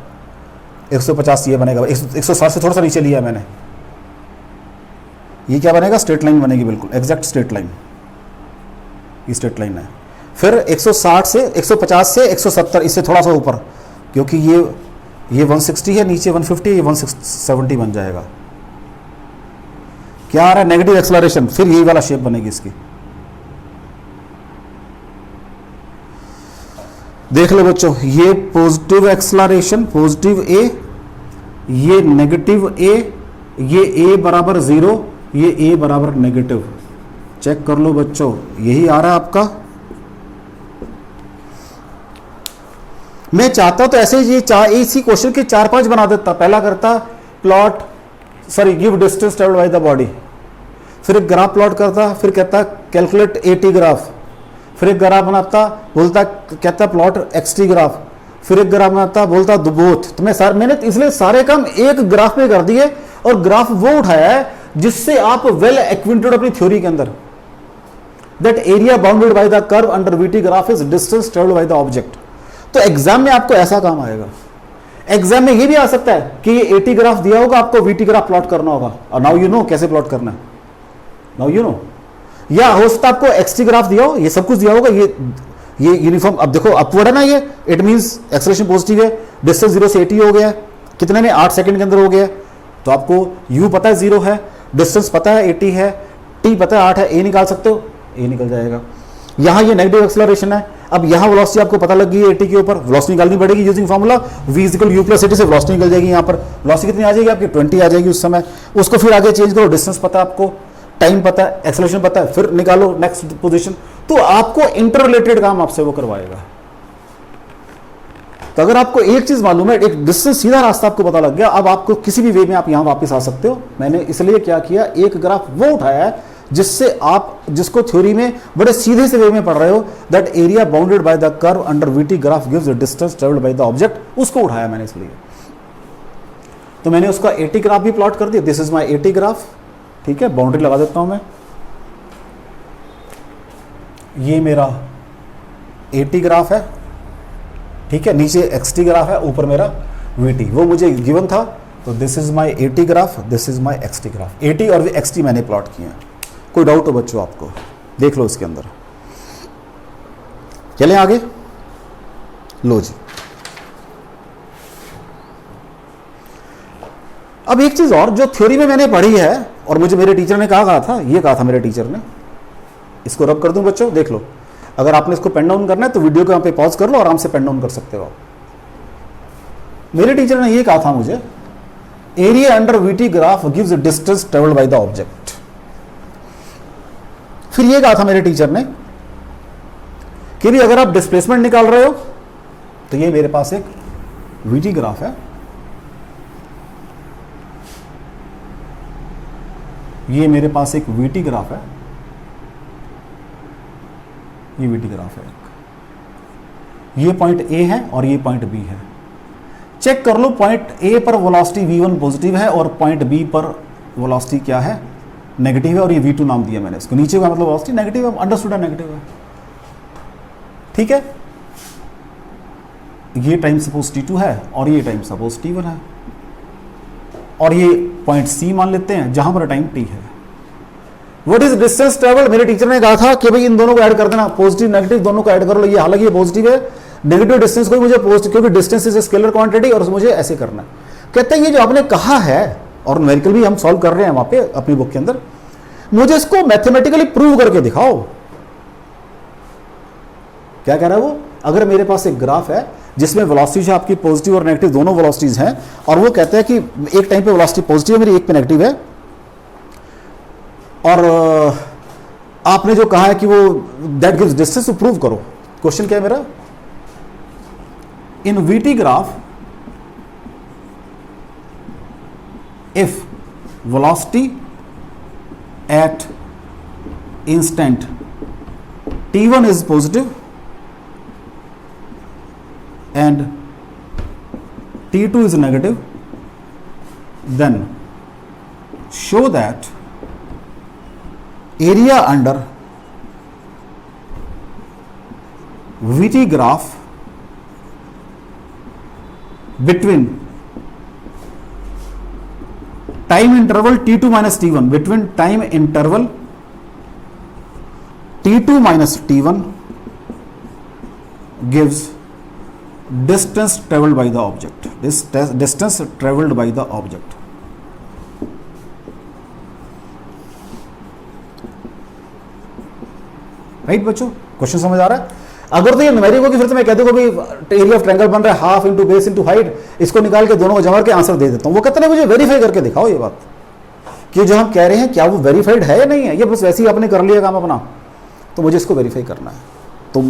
150 ये बनेगा, 160 से थोड़ा सा नीचे लिया मैंने। ये क्या बनेगा, स्ट्रेट लाइन बनेगी, बिल्कुल एग्जैक्ट स्ट्रेट लाइन, ये स्ट्रेट लाइन है। फिर 160 से 150 से 170, इससे थोड़ा सा ऊपर, क्योंकि ये 160 है, नीचे 150 है, ये 170 बन जाएगा। क्या आ रहा है, नेगेटिव एक्सेलरेशन। फिर यही वाला शेप बनेगी इसकी, देख लो बच्चों। ये पॉजिटिव एक्सेलरेशन, पॉजिटिव ए, ये नेगेटिव ए, ये ए बराबर 0, ये ए बराबर नेगेटिव। चेक कर लो बच्चों, यही आ रहा है आपका। मैं चाहता तो ऐसे ये इसी क्वेश्चन के 4-5 बना देता। पहला करता plot, sorry give distance travelled by the body, फिर एक ग्राफ प्लॉट करता, फिर कहता कैलकुलेट AT ग्राफ, फिर एक ग्राफ बनाता, बोलता कहता प्लॉट XT ग्राफ, फिर एक ग्राफ बनाता, बोलता बोथ। तो मैंने इसलिए सारे काम एक ग्राफ पे कर दिए, और ग्राफ वो उठाया है जिससे आप वेल एक्विंटेड अपनी थ्योरी के अंदर। That area bounded by the curve under VT graph is distance travelled by the object. तो एग्जाम में आपको ऐसा काम आएगा। एग्जाम में ये भी आ सकता है कि ये AT ग्राफ दिया होगा, आपको VT ग्राफ प्लॉट करना होगा, और नाउ यू नो कैसे प्लॉट करना है, नाउ यू नो। या हो सकता है आपको XT ग्राफ दिया हो, ये सब कुछ दिया होगा, ये यूनिफॉर्म। अब देखो अपवर्ड है ना ये, इट मींस एक्सेलरेशन पॉजिटिव है, डिस्टेंस 0 से 80 हो गया, कितने में 8 सेकंड के अंदर हो गया। तो आपको U पता है 0 है, डिस्टेंस पता है 80 है, T पता है 8 है, A निकाल सकते हो, A निकल जाएगा। यहाँ ये नेगेटिव एक्सेलरेशन है। अब यहाँ वेलोसिटी आपको पता लग गई है 80 के ऊपर, वेलोसिटी निकालनी पड़ेगी यूजिंग फार्मूला V = U + 80 से वेलोसिटी निकल जाएगी। यहाँ पर वेलोसिटी कितनी आ जाएगी आपकी, 20 आ जाएगी उस समय। उसको फिर आगे चेंज करो, डिस्टेंस पता है आपको, टाइम पता है, एक्सेलरेशन पता है, फिर निकालो नेक्स्ट पोजीशन। तो आपको इंटर रिलेटेड काम आपसे वो करवाएगा। तो अगर आपको एक चीज मालूम है, एक डिस्टेंस सीधा रास्ता आपको पता लग गया, अब आपको किसी भी वे में आप यहां वापस आ सकते हो। मैंने इसलिए क्या किया, एक ग्राफ वो उठाया है जिससे आप, जिसको थ्योरी में बड़े सीधे से वे में पढ़ रहे हो, that area bounded by the curve under VT graph gives the distance travelled by the object, उसको उठाया मैंने इसलिए। तो मैंने उसका एटी ग्राफ भी प्लॉट कर दिया, this is my AT graph, ठीक है, बाउंड्री लगा देता हूं मैं, ये मेरा एटी ग्राफ है, ठीक है, नीचे एक्सटी ग्राफ है, ऊपर मेरा वीटी, वो मुझे गिवन था, तो this is my AT graph, this is my XT graph, AT और एक्सटी मैंने प्लॉट किए हैं। कोई डाउट हो बच्चों आपको, देख लो इसके अंदर। चलें आगे, लो जी। अब एक चीज और जो थ्योरी में मैंने पढ़ी है और मुझे मेरे टीचर ने कहा था, ये कहा था मेरे टीचर ने, इसको रब कर दूं बच्चों, देख लो। अगर आपने इसको पेन डाउन करना है तो वीडियो को यहाँ पे पॉज कर लो, आराम से पेन डाउन कर सकते हो। मेरे टीचर ने ये कहा था मुझे, area under VT graph gives distance travelled by the object. फिर ये कहा था मेरे टीचर ने कि भी अगर आप डिस्प्लेसमेंट निकाल रहे हो तो ये मेरे पास एक वीटी ग्राफ है, ये मेरे पास एक वीटी ग्राफ है, ये वीटी ग्राफ है, ये पॉइंट ए है और ये पॉइंट बी है। चेक कर लो, पॉइंट ए पर वेलोसिटी v1 पॉजिटिव है और पॉइंट बी पर वेलोसिटी क्या है, नेगेटिव है, और ये v2 नाम दिया मैंने इसको, नीचे का मतलब वेलोसिटी नेगेटिव है, अंडरस्टूड है, नेगेटिव है, ठीक है। ये टाइम सपोज t2 है और ये टाइम सपोज t1 है, और ये पॉइंट सी मान लेते हैं जहां पर टाइम t है। व्हाट इज डिस्टेंस ट्रेवल्ड, मेरे टीचर ने कहा था कि भाई इन दोनों को ऐड कर देना, पॉजिटिव नेगेटिव दोनों को ऐड कर लो, ये हालांकि ये पॉजिटिव है, नेगेटिव डिस्टेंस को मुझे पॉजिटिव, क्योंकि डिस्टेंस इज स्केलर क्वांटिटी और मुझे ऐसे करना है। कहते हैं ये जो आपने कहा है, और न्यूमेरिकल भी हम सॉल्व कर रहे हैं वहां पे अपनी बुक के अंदर, मुझे इसको मैथमेटिकली प्रूव करके दिखाओ। क्या कह रहा है वो, अगर मेरे पास एक ग्राफ है जिसमें वेलोसिटी आपकी पॉजिटिव और नेगेटिव दोनों वेलोसिटीज हैं, और वो कहते हैं कि एक टाइम पे वेलोसिटी पॉजिटिव है मेरी, एक पे नेगेटिव है, और आपने जो कहा है कि वो दैट गिव्स डिस्टेंस, तो प्रूव करो। क्वेश्चन क्या है मेरा, in VT graph if velocity at instant t1 is positive and t2 is negative, then show that area under VT graph between time interval t2 minus t1, between time interval t2 minus t1 gives distance traveled by the object, this distance traveled by the object। Right बच्चों, question समझ आ रहा है। अगर तो ये numeric होगी फिर तो मैं कह दूंगा भाई एरिया ऑफ ट्रायंगल बन रहा है half into base into height, इसको निकाल के दोनों को जमा के आंसर दे देता हूं। वो कहते हैं मुझे वेरीफाई करके दिखाओ ये बात कि जो हम कह रहे हैं क्या वो वेरीफाइड है या नहीं है, ये बस वैसे ही आपने कर लिया काम अपना, तो मुझे इसको वेरीफाई करना है। तो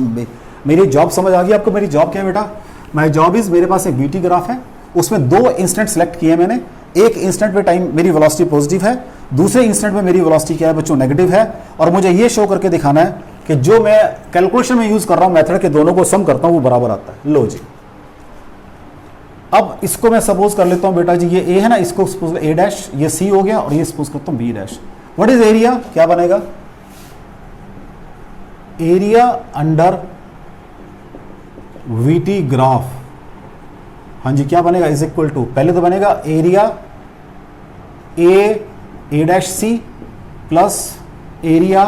मेरी जॉब समझ आ गई आपको, मेरी जॉब क्या है बेटा, माई जॉब इज, मेरे पास एक वीटी ग्राफ है, उसमें दो इंस्टेंट सेलेक्ट किए मैंने, एक इंस्टेंट पे टाइम मेरी वेलोसिटी पॉजिटिव है, दूसरे इंस्टेंट में मेरी वेलोसिटी क्या है बच्चों, नेगेटिव है, और मुझे ये शो करके दिखाना है कि जो मैं कैलकुलेशन में यूज कर रहा हूं मेथड के, दोनों को सम करता हूं वो बराबर आता है। लो जी, अब इसको मैं सपोज कर लेता हूं बेटा जी, ये ए है ना, इसको सपोज ए डैश, ये सी हो गया, और ये सपोज करता हूं B dash. What is area, क्या बनेगा, एरिया अंडर वीटी ग्राफ, हाँ जी क्या बनेगा, इज इक्वल टू, पहले तो बनेगा area A dash C plus area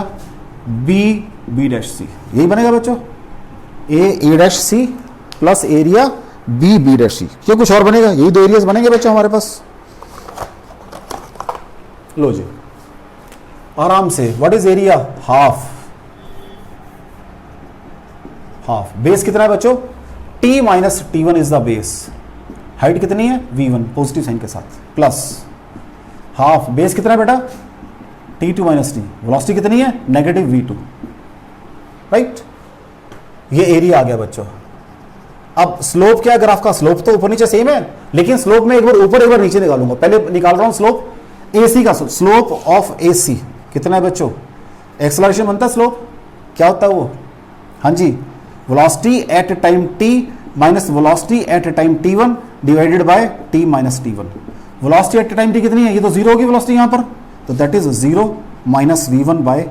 B dash C, यही बनेगा बच्चों, A dash C plus area B dash C. क्या कुछ और बनेगा, यही दो एरियाज बनेंगे बच्चों हमारे पास। लो जी आराम से, what is area, half, half, base कितना है बच्चों, t minus t1 is the base, height कितनी है v1 पॉजिटिव साइन के साथ, प्लस हाफ, बेस कितना है बेटा t2 माइनस t, वेलोसिटी कितनी है नेगेटिव v2, राइट। ये एरिया आ गया बच्चों। अब स्लोप क्या है ग्राफ का, स्लोप तो ऊपर नीचे सेम है, लेकिन स्लोप में एक बार ऊपर एक बार नीचे निकालूंगा। पहले निकाल रहा हूं स्लोप AC का, स्लोप ऑफ AC कितना है बच्चों एक्सेलरेशन बनता है स्लोप, क्या होता है वो? हाँ जी, velocity at time t minus velocity at time t1 divided by t minus t1। Velocity at time t कितनी है? ये तो जीरो होगी वेलोसिटी यहाँ पर, तो that is zero minus v1 by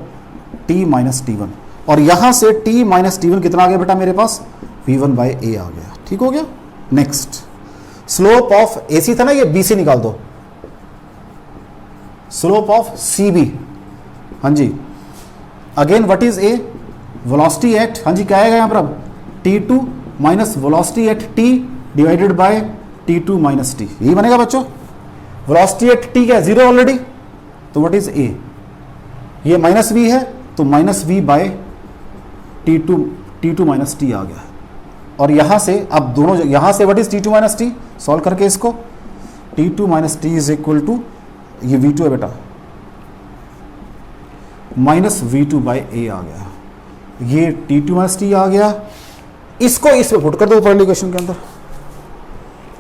t minus t1। और यहां से t माइनस t1 कितना आ गया बेटा मेरे पास? v1 बाय a आ गया। ठीक हो गया। नेक्स्ट, स्लोप ऑफ ac था ना, ये b से निकाल दो, स्लोप ऑफ cb। हाँ जी, again what is a? Velocity at, हाँ जी क्या आएगा यहाँ पर अब? t2 minus velocity at t divided by t2 minus t, यही बनेगा बच्चों। वेलोसिटी एट t क्या है? जीरो ऑलरेडी, तो व्हाट इज a? ये माइनस v है, तो minus v by t2 minus t आ गया। और यहां से अब दोनों, यहां से what is t2 minus t, solve करके इसको, t2 minus t is equal to, ये v2 है बेटा, माइनस v2 बाय a आ गया। ये t2 माइनस t आ गया, इसको इसमें पुट कर दो ऊपर इक्वेशन के अंदर।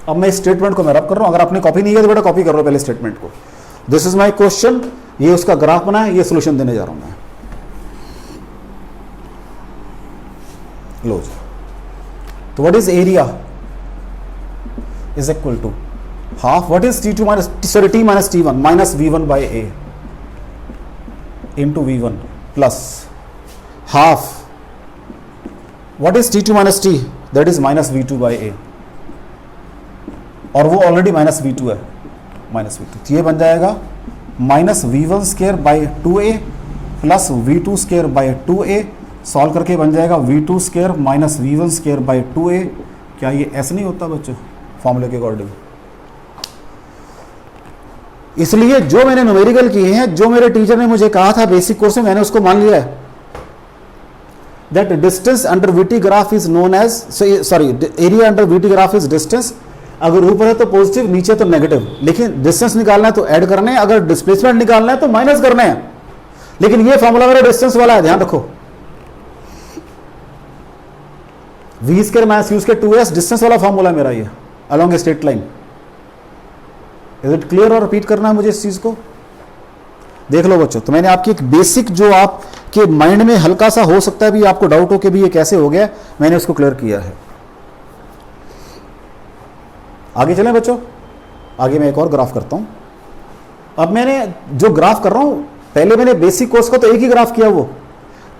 अब मैं इस स्टेटमेंट को मैं रब कर रहा हूं, अगर आपने कॉपी नहीं किया तो बेटा कॉपी कर लो पहले स्टेटमेंट को। दिस इज माय क्वेश्चन, ये उसका ग्राफ बना है, ये सोल्यूशन देने जा रहा हूं मैं। लो जी, तो what is area is equal to half, what is t2 minus, sorry t minus t1 minus v1 by a into v1 plus half, what is t2 minus t, that is minus v2 by a, और वो already minus v2 है, minus v2, तो ये बन जाएगा minus v1 square by 2a plus v2 square by 2a, solve करके बन जाएगा v2 square minus v1 square by 2a। क्या ये ऐसे नहीं होता बच्चों फॉर्मूले के अकॉर्डिंग? इसलिए जो मैंने न्यूमेरिकल किए हैं, जो मेरे टीचर ने मुझे कहा था बेसिक कोर्स में, मैंने उसको मान लिया है। That distance under VT graph is known as, sorry area under VT graph is distance. अगर ऊपर है तो पॉजिटिव, नीचे तो नेगेटिव, लेकिन डिस्टेंस निकालना है तो ऐड करने हैं, अगर डिस्प्लेसमेंट निकालना है तो माइनस करने हैं। लेकिन ये फॉर्मूला मेरा डिस्टेंस वाला है, ध्यान रखो, v square minus u square 2s distance वाला फॉर्मूला मेरा ये along a straight line. Is it clear? और रिपीट करना है मुझे इस चीज को, देख लो बच्चों। तो मैंने आपकी एक बेसिक जो आपके माइंड में हल्का सा हो सकता है भी आपको डाउट हो कि भी ये कैसे हो गया, मैंने उसको क्लियर किया है। आगे चलें बच्चों, आगे मैं एक और ग्राफ करता हूं। अब मैंने जो ग्राफ कर रहा हूं, पहले मैंने बेसिक कोर्स का तो एक ही ग्राफ किया, वो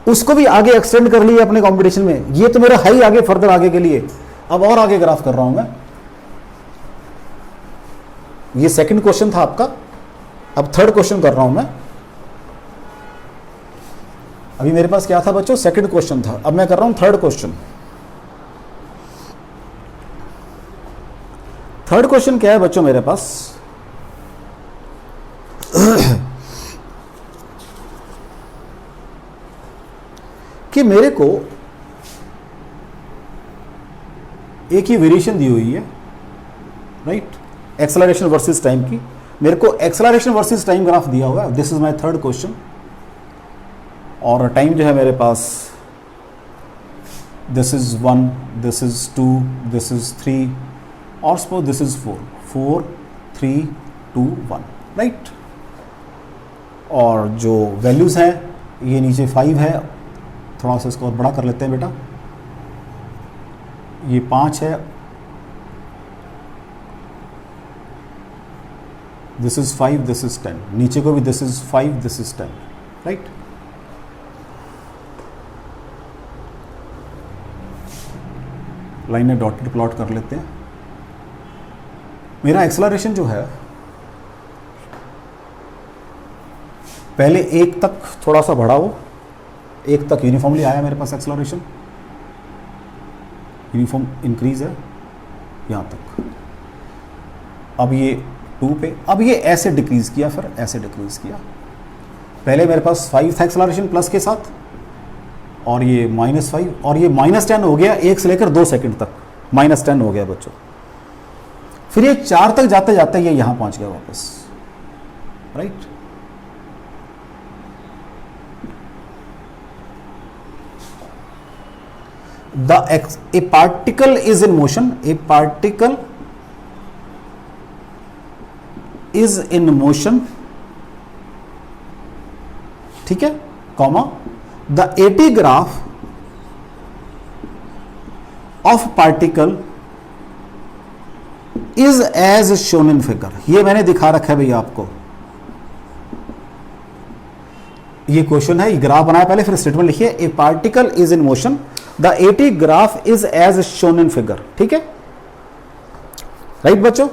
उसको भी आगे एक्सटेंड कर लिया अपने कंपटीशन में। ये तो मेरा हाई आगे फर्दर आगे के लिए, अब और आगे ग्राफ कर रहा हूं मैं। ये सेकंड क्वेश्चन था आपका, अब थर्ड क्वेश्चन कर रहा हूं मैं। अभी मेरे पास क्या था बच्चों? सेकंड क्वेश्चन था, अब मैं कर रहा हूं थर्ड क्वेश्चन। थर्ड क्वेश्चन क्या है बच्चों मेरे पास? कि मेरे को एक ही वेरिएशन दी हुई है, राइट, एक्सेलरेशन वर्सेस टाइम की। मेरे को एक्सेलरेशन वर्सेस टाइम ग्राफ दिया हुआ है। This is my third question, और टाइम जो है मेरे पास, this is 1, this is 2, this is 3, और सपोज दिस इज 4, 3, 2, 1, राइट। और जो वैल्यूज हैं ये नीचे 5 है, थोड़ा सा इसको और बड़ा कर लेते हैं बेटा, ये 5 है, दिस इज 5, दिस इज 10, नीचे को भी this is 5, this is 10, right. Line में डॉटेड प्लॉट कर लेते हैं। मेरा एक्सेलरेशन जो है पहले 1 तक थोड़ा सा बढ़ा, वो 1 तक यूनिफॉर्मली आया मेरे पास एक्सेलरेशन, यूनिफॉर्म इंक्रीज है यहाँ तक। अब ये 2 पे, अब ये ऐसे डिक्रीज किया, फिर ऐसे डिक्रीज किया। पहले मेरे पास 5 था एक्सेलरेशन प्लस के साथ, और ये -5, और ये -10 हो गया 1 से लेकर 2 सेकंड तक, -10 हो गया बच्चों। फिर ये 4 तक जाते जाते ये यहां पहुंच गया वापस, right. A particle is in motion, a particle is in motion, ठीक है। Comma the AT graph of particle is as shown in figure. ये मैंने दिखा रखा है भैया आपको, ये क्वेश्चन है, ये ग्राफ बनाया पहले फिर स्टेटमेंट लिखिए, a particle is in motion the AT graph is as shown in figure. ठीक है, राइट बच्चों।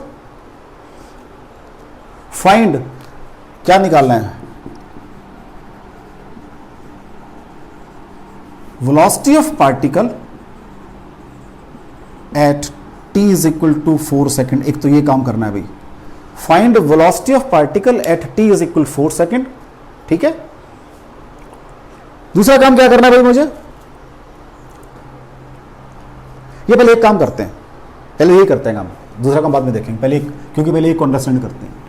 फाइंड क्या निकालना है, velocity of particle at t is equal to 4 second. एक तो ये काम करना है भाई, find velocity of particle at t is equal 4 second. ठीक है, दूसरा काम क्या करना है भाई मुझे, ये पहले एक काम करते हैं, पहले यही करते हैं काम, दूसरा काम बाद में देखेंगे, पहले एक, क्योंकि पहले एक अंडरस्टैंड करते हैं।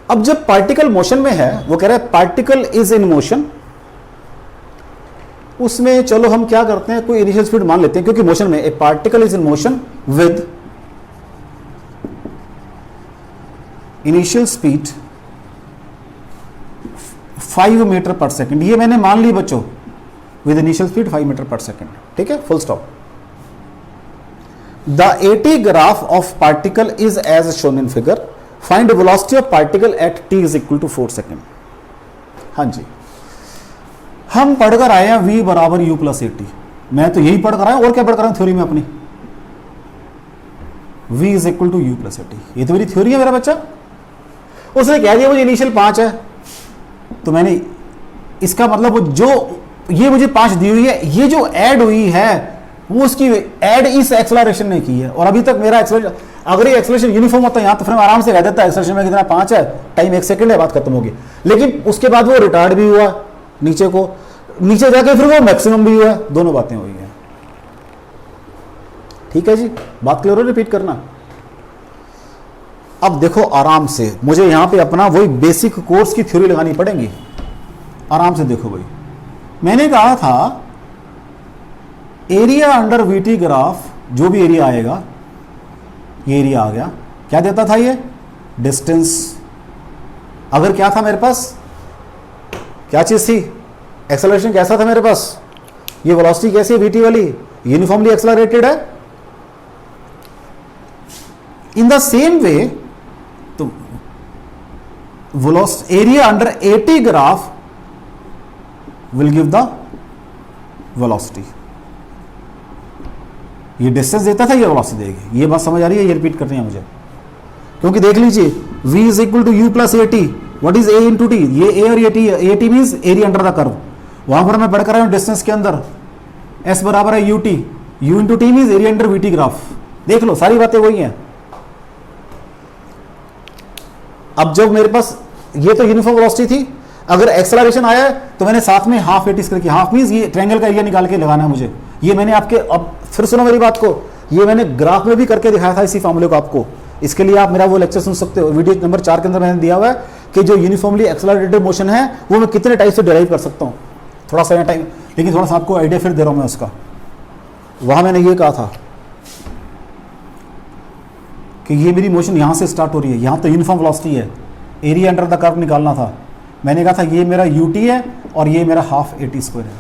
अब जब पार्टिकल मोशन में है, वो कह रहा है पार्टिकल इज इन मोशन, उसमें चलो हम क्या करते हैं, कोई इनिशियल स्पीड मान लेते हैं, क्योंकि मोशन में a particle is in motion with initial speed 5 metre per second. ये मैंने मान ली बच्चों, with initial speed 5 metre per second. ठीक है, full stop. The AT graph of particle is as shown in figure, find velocity of particle at t is equal to 4 second. हाँ जी, हम पढ़कर आए हैं v बराबर u प्लस एटी, मैं तो यही पढ़कर आया, और क्या पढ़कर आया थ्योरी में अपनी, v is equal to u plus AT, ये तो मेरी थ्योरी है मेरा बच्चा। उसने कह दिया मुझे इनिशियल 5 है, तो मैंने इसका मतलब वो जो ये मुझे 5 दी हुई है, ये जो ऐड हुई है वो उसकी ऐड इस एक्सेलरेशन ने की है, और अभी तक मेरा एक्सेलरेशन, अगर ये एक्सेलरेशन यूनिफॉर्म होता है यहाँ तो फिर आराम से कह देता है एक्सेलरेशन में कितना 5 है, टाइम 1 सेकंड है, बात खत्म होगी। लेकिन उसके बाद वो रिटार्ड भी हुआ नीचे को, नीचे जाके फिर वो मैक्सिमम भी हुआ, दोनों बातें हुई हैं। ठीक है जी, बात क्लियर हो, रिपीट करना। अब देखो आराम से, मुझे यहां पे अपना वही बेसिक कोर्स की थ्योरी लगानी पड़ेगी, आराम से देखो भाई। मैंने कहा था एरिया अंडर वीटी ग्राफ, जो भी एरिया आएगा, ये एरिया आ गया, क्या देता था ये, डिस्टेंस। अगर क्या था मेरे पास, क्या चीज थी, एक्सेलरेशन कैसा था मेरे पास, ये वेलोसिटी कैसी है वीटी वाली, यूनिफॉर्मली एक्सेलरेटेड है। इन द सेम वे, तो velocity area under eighty graph will give the velocity. ये डिस्टेंस देता था, ये वेलोसिटी देगी। ये बात समझ आ रही है, ये रिपीट करनी है मुझे, क्योंकि देख लीजिए v is equal to U plus A T, what is a into T, ये a और ये t, A T means area under the curve, वहां पर मैं पढ़कर आया हूं डिस्टेंस के अंदर s बराबर है ut, u into T means area under VT graph. देख लो सारी बातें वही हैं। अब जब मेरे पास ये तो यूनिफॉर्म वेलोसिटी थी, अगर एक्सेलरेशन आया है तो मैंने साथ में हाफ एटी स्क्वायर की, हाफ मीन्स ये ट्रायंगल का एरिया निकाल के लगाना है मुझे। ये मैंने आपके, अब फिर सुनो मेरी बात को, ये मैंने ग्राफ में भी करके दिखाया था इसी फॉर्मूले को आपको। इसके लिए आप मेरा वो लेक्चर सुन सकते हो, वीडियो नंबर 4 के अंदर मैंने दिया हुआ है कि जो यूनिफॉर्मली एक्सेलरेटेड मोशन है वो मैं कितने टाइप से डिराइव कर सकता हूँ। थोड़ा सा टाइम, लेकिन थोड़ा सा आपको आइडिया फिर दे रहा हूँ मैं उसका। वहां मैंने ये कहा था कि ये मेरी मोशन यहाँ से स्टार्ट हो रही है, यहाँ तो यूनिफॉर्म वेलोसिटी है, एरिया अंडर द कर्व निकालना था। मैंने कहा था ये मेरा यूटी है और ये मेरा हाफ एटी स्क्वायर है,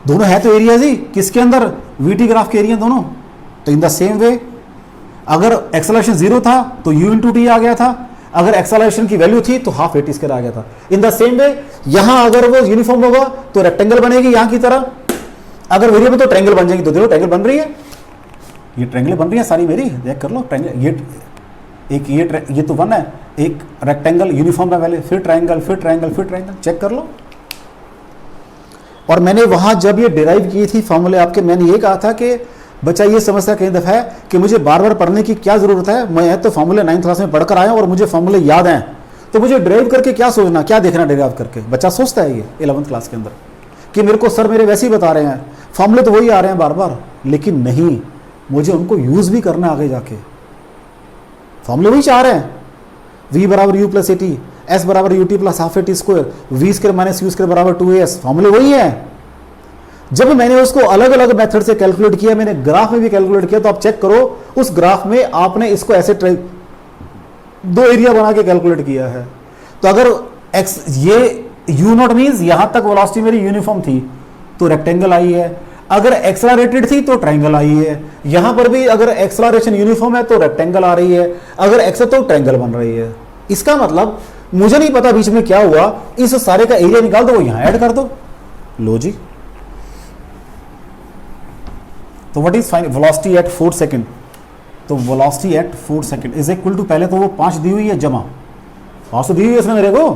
दोनों है तो एरिया ही किसके अंदर, वीटी ग्राफ के एरिया दोनों। तो इन द सेम वे अगर एक्सेलरेशन 0 था तो u इंटू टी आ गया था, अगर एक्सेलरेशन की वैल्यू थी तो हाफ एटी स्क्वायर आ गया था। इन द सेम वे यहां अगर वो यूनिफॉर्म होगा तो रेक्टेंगल बनेगी यहां की तरह, अगर वेरिएबल तो ट्रायंगल बन जाएगी। तो देखो ट्रायंगल बन रही है, ये ट्रायंगल बन रही है सारी मेरी, देख कर लो ट्रायंगल, ये एक ये तो 1 है, एक रेक्टेंगल यूनिफॉर्म है पहले, फिर ट्रायंगल, फिर ट्रायंगल, फिर ट्रायंगल, चेक कर लो। और मैंने वहां जब ये डिराइव की थी फॉर्मूले आपके, मैंने ये कहा था कि बच्चा ये समस्या कई दफा है कि मुझे बार बार पढ़ने की क्या जरूरत है, मैं तो फॉर्मूले 9th क्लास में पढ़कर आया हूं और मुझे फॉर्मूले याद हैं, तो मुझे डिराइव करके क्या सोचना, क्या देखना डिराइव करके। बच्चा सोचता है ये 11th क्लास के अंदर कि मेरे को सर मेरे वैसे ही बता रहे हैं, फॉर्मूले तो वही आ रहे हैं बार बार, लेकिन नहीं, मुझे उनको यूज भी करना आगे जाके। फॉर्मूले वही चाह रहे हैं, v बराबर u plus A T, s बराबर U T plus half A T square, V square minus U square बराबर 2as, फॉर्मूले वही है। जब मैंने उसको अलग अलग मेथड से कैलकुलेट किया, मैंने ग्राफ में भी कैलकुलेट किया, तो आप चेक करो उस ग्राफ में आपने इसको ऐसे दो एरिया बना के कैलकुलेट किया है। तो अगर एक्स ये यू नॉट मीन्स यहां तक वेलोसिटी मेरी यूनिफॉर्म थी तो रेक्टेंगल आई है, अगर एक्सलरेटेड थी तो ट्रायंगल आई है, यहां पर भी अगर एक्सलरेशन यूनिफॉर्म है तो रेक्टेंगल आ रही है, अगर एक्स है तो ट्रायंगल बन रही है। इसका मतलब मुझे नहीं पता बीच में क्या हुआ, इस सारे का एरिया निकाल दो, वो यहां ऐड कर दो। लो जी, तो what is fine velocity at 4 second, तो velocity at 4 second is equal to, पहले तो वो 5 दी हुई है जमा, 5 तो दी हुई है उसने मेरे को,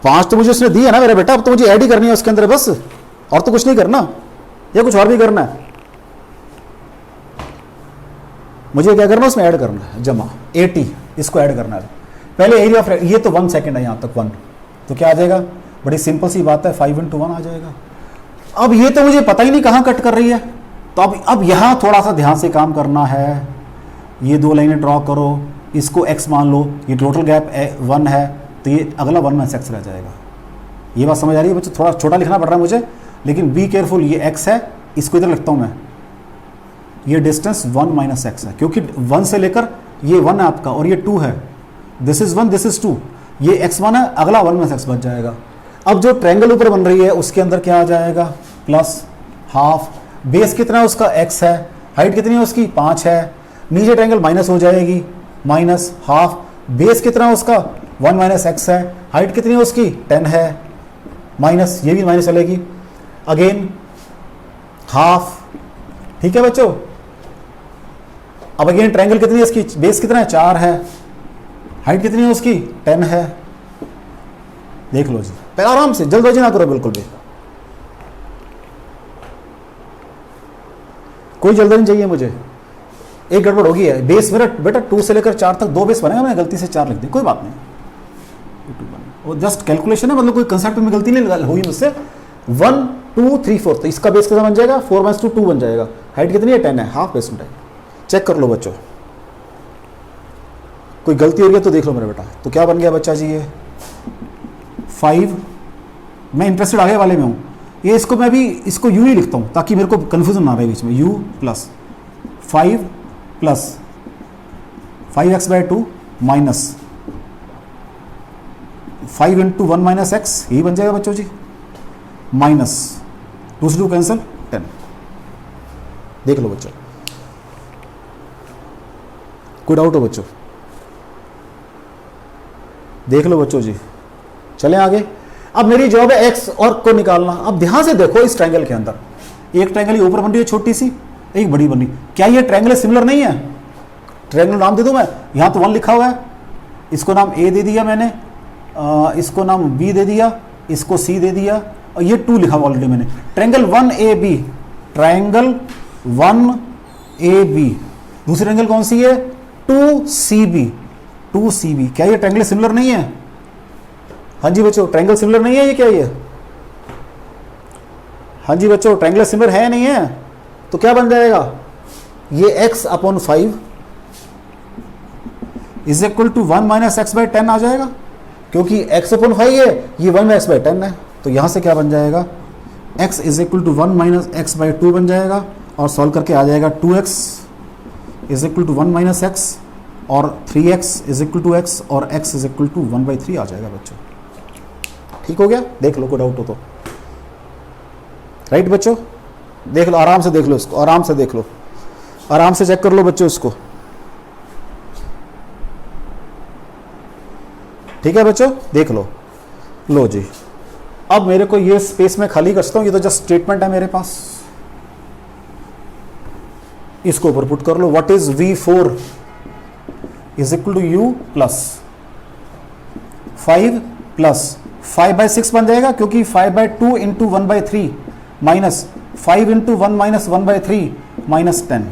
5 तो मुझे उसने दी है ना मेरा बेटा, अब तो मुझे ऐड ही करनी है उसके अंदर बस, और तो कुछ नहीं करना, या कुछ और भी करना है मुझे, क्या करना है उसमें ऐड करना है, जमा 80 इसको ऐड करना है। पहले एरिया ऑफ, ये तो 1 सेकंड है यहां तक 1, तो क्या आ जाएगा, बड़ी सिंपल सी बात है 5 × 1 आ जाएगा। अब ये तो मुझे पता ही नहीं कहां कट कर रही है, तो अब यहां थोड़ा सा ध्यान से काम करना है। ये 2 लाइनें ड्रॉ करो, इसको x मान लो, ये टोटल गैप 1 है, तो ये अगला 1 - x रह जाएगा। ये बात समझ आ रही है बच्चों, थोड़ा छोटा लिखना पड़ रहा है मुझे, लेकिन बी केयरफुल, ये x है, इसको इधर लिखता हूं मैं, ये डिस्टेंस 1 - x है, क्योंकि 1 से लेकर ये 1 है आपका और ये 2 है, दिस इज 1 दिस इज 2, ये x1 है, अगला 1 - x बच जाएगा। अब जो ट्रायंगल ऊपर बन रही है उसके अंदर क्या आ जाएगा, प्लस हाफ, बेस कितना है उसका x है, हाइट कितनी है उसकी 5 है, नीचे ट्रायंगल माइनस हो जाएगी, माइनस हाफ, बेस कितना है उसका 1 - x है, हाइट कितनी है उसकी 10 है, माइनस, ये भी माइनस चलेगी, अगेन हाफ, ठीक है बच्चों। अब अगेन ट्रायंगल कितनी है इसकी, बेस कितना है 4 है, हाइट कितनी है उसकी 10 है, देख लो जी, पहले आराम से, जल्दबाजी ना करो बिल्कुल भी, कोई जल्दी नहीं चाहिए मुझे, एक गड़बड़ होगी है, बेस मेरा बेटा 2 से लेकर 4 तक 2 बेस बनेगा, मैंने गलती से 4 लिख दी, कोई बात नहीं, वो जस्ट कैलकुलेशन है, मतलब कोई कंसेप्ट में गलती नहीं हुई मुझसे। 1 2 3 4, तो इसका बेस कितना बन जाएगा 4 - 2 2 बन जाएगा, हाइट कितनी है 10 है, हाफ बेस में, चेक कर लो बच्चों, कोई गलती हो गई तो देख लो मेरा बेटा। तो क्या बन गया बच्चा जी, ये 5, मैं इंटरेस्टेड आगे वाले में हूँ, ये इसको मैं भी इसको यू ही लिखता हूँ ताकि मेरे को कन्फ्यूजन ना रहे बीच में, u + 5 + 5x/2 माइनस 5 × 1 - x, यही बन जाएगा बच्चों जी, माइनस 2 से 2 कैंसिल 10, देख लो बच्चों, कोई डाउट हो बच्चों, देख लो बच्चों जी, चलें आगे। अब मेरी जॉब है x और को निकालना। अब ध्यान से देखो, इस ट्रायंगल के अंदर एक ट्रायंगल ऊपर बन रही है छोटी सी, एक बड़ी बन रही, क्या ये ट्रायंगल सिमिलर नहीं है? ट्रायंगल नाम दे दूं मैं, यहां तो 1 लिखा हुआ है, इसको नाम a दे दिया मैंने, इसको नाम b दे दिया, इसको c दे दिया, और ये 2 लिखा हुआ ऑलरेडी मैंने, ट्रायंगल 1AB, ट्रायंगल 1AB, दूसरी ट्रायंगल कौन सी है 2CB, 2CB, क्या ये ट्रायंगल सिमिलर नहीं है? हाँ जी बच्चों, ट्रायंगल सिमिलर नहीं है ये, क्या ये? हाँ जी बच्चों, ट्रायंगल सिमिलर है नहीं है? तो क्या बन जाएगा, ये x/5 is equal to 1 - x/10 आ जाएगा, क्योंकि x/5 है, ये 1 - x/10 है, तो यहां से क्या बन जाएगा, x is equal to 1 - x/2 बन जाएगा, और सॉल्व करके आ जाएगा 2x is equal to 1 - x, और 3x is equal to x, और x इज इक्वल टू 1/3 आ जाएगा बच्चों। ठीक हो गया, देख लो, कोई डाउट हो तो, राइट बच्चों, देख लो, आराम से देख लो इसको, आराम से देख लो, आराम से चेक कर लो बच्चों इसको, ठीक है बच्चों, देख लो। लो जी, अब मेरे को ये स्पेस में खाली करता हूं, ये तो जस्ट स्टेटमेंट है मेरे पास, इसको ऊपर पुट कर लो, what is V4 is equal to u plus 5 + 5/6 बन जाएगा, क्योंकि 5/2 × 1/3 माइनस 5 × 1 - 1/3 माइनस 10,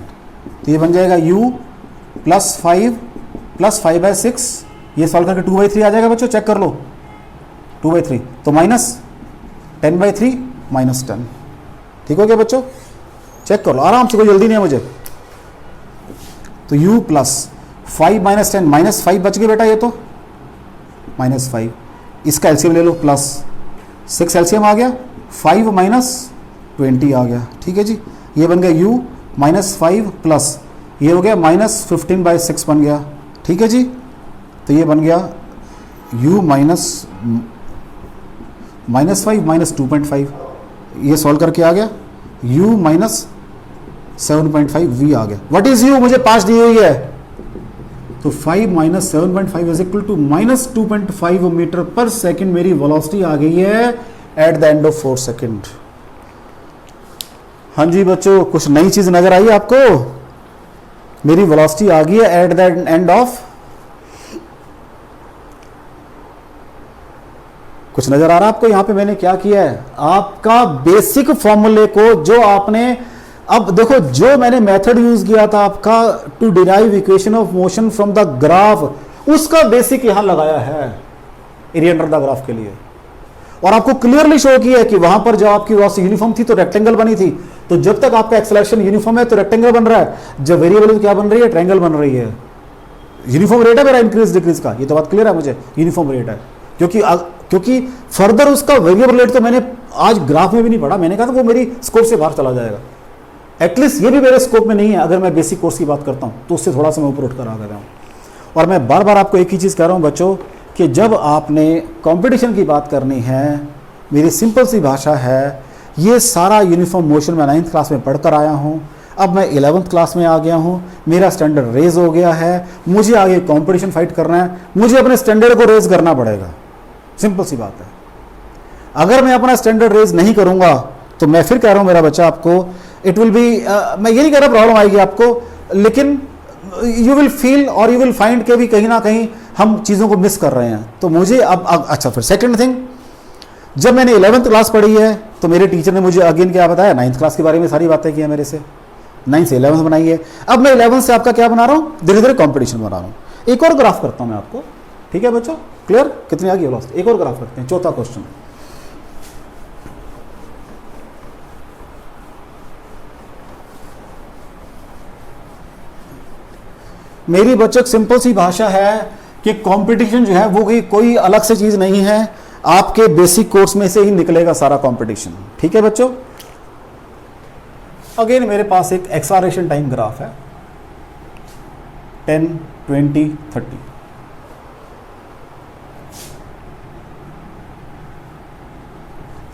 तो ये बन जाएगा u + 5 + 5/6, ये सॉल्व करके 2/3 आ जाएगा बच्चों, चेक कर लो, 2/3, तो माइनस 10/3 माइनस 10, ठीक हो गया बच्चों, चेक कर लो आराम से, कोई जल्दी नहीं है मुझे। तो u + 5 - 10 -5 बच गए बेटा, ये तो -5, इसका एलसीएम ले लो, प्लस 6 एलसीएम आ गया, 5 माइनस 20 आ गया, ठीक है जी। ये बन गया u माइनस 5 प्लस ये हो गया माइनस 15/6 बन गया, ठीक है जी। तो ये बन गया u माइनस 5 माइनस 2.5, ये सॉल्व करके आ गया u माइनस 7.5 v आ गया। व्हाट इज u, मुझे 5 दी हुई है, तो 5 minus 7.5 is equal to minus 2.5 metre per second मेरी वेलोसिटी आ गई है at the end of 4 second. हाँ जी बच्चों, कुछ नई चीज नजर आई आपको? मेरी वेलोसिटी आ गई है एट द एंड ऑफ, कुछ नजर आ रहा है आपको? यहां पे मैंने क्या किया है, आपका बेसिक फॉर्मूले को जो आपने, अब देखो जो मैंने मेथड यूज किया था आपका to derive equation of motion from the graph, उसका बेसिक यहां लगाया है एरिया अंडर द ग्राफ के लिए, और आपको क्लियरली शो किया है कि वहां पर जब आपकी वेलोसिटी यूनिफॉर्म थी तो रेक्टेंगल बनी थी, तो जब तक आपका एक्सेलरेशन यूनिफॉर्म है तो रेक्टेंगल बन रहा है, जब वेरिएबल तो क्या बन रही है, ट्रायंगल बन रही है। यूनिफॉर्म रेट है मेरा इंक्रीज डिक्रीज का, ये तो बात क्लियर है मुझे, यूनिफॉर्म रेट है, क्योंकि फर्दर उसका वेरिएबल रेट तो मैंने आज ग्राफ में भी नहीं पढ़ा, मैंने कहा था वो मेरी स्कोप से बाहर चला जाएगा, एटलीस्ट ये भी मेरे स्कोप में नहीं है। अगर मैं बेसिक कोर्स की बात करता हूं तो उससे थोड़ा सा मैं ऊपर उठ कर आ गया हूं। और मैं बार बार आपको एक ही चीज़ कह रहा हूं बच्चों, कि जब आपने कंपटीशन की बात करनी है, मेरी सिंपल सी भाषा है, ये सारा यूनिफॉर्म मोशन मैं 9th क्लास में पढ़कर आया हूं, अब मैं 11th क्लास में आ गया हूं, मेरा स्टैंडर्ड रेज हो गया है, मुझे आगे कंपटीशन फाइट करना है, मुझे अपने स्टैंडर्ड को रेज करना पड़ेगा, सिंपल सी बात है। अगर मैं अपना स्टैंडर्ड रेज नहीं करूंगा तो मैं फिर कह रहा हूं मेरा बच्चा, आपको इट विल बी, मैं ये नहीं कह रहा प्रॉब्लम आएगी आपको, लेकिन यू विल फील और यू विल फाइंड के भी कहीं ना कहीं हम चीज़ों को मिस कर रहे हैं। तो मुझे अब अच्छा, फिर सेकंड थिंग, जब मैंने 11th क्लास पढ़ी है तो मेरे टीचर ने मुझे अगेन क्या बताया, 9th क्लास के बारे में सारी बातें की है मेरे से, 9th से 11th बनाई है। अब मैं 11th से आपका क्या बना रहा हूँ, धीरे धीरे कॉम्पिटिशन बना रहा हूँ। एक और ग्राफ करता हूँ मैं आपको, ठीक है बच्चों, क्लियर? कितनी आ गई वेलोसिटी? एक और ग्राफ करते हैं, चौथा क्वेश्चन। मेरी बच्चों सिंपल सी भाषा है कि कंपटीशन जो है वो कोई अलग से चीज नहीं है, आपके बेसिक कोर्स में से ही निकलेगा सारा कंपटीशन, ठीक है बच्चों। अगेन मेरे पास एक एक्सेलरेशन टाइम ग्राफ है 10, 20, 30,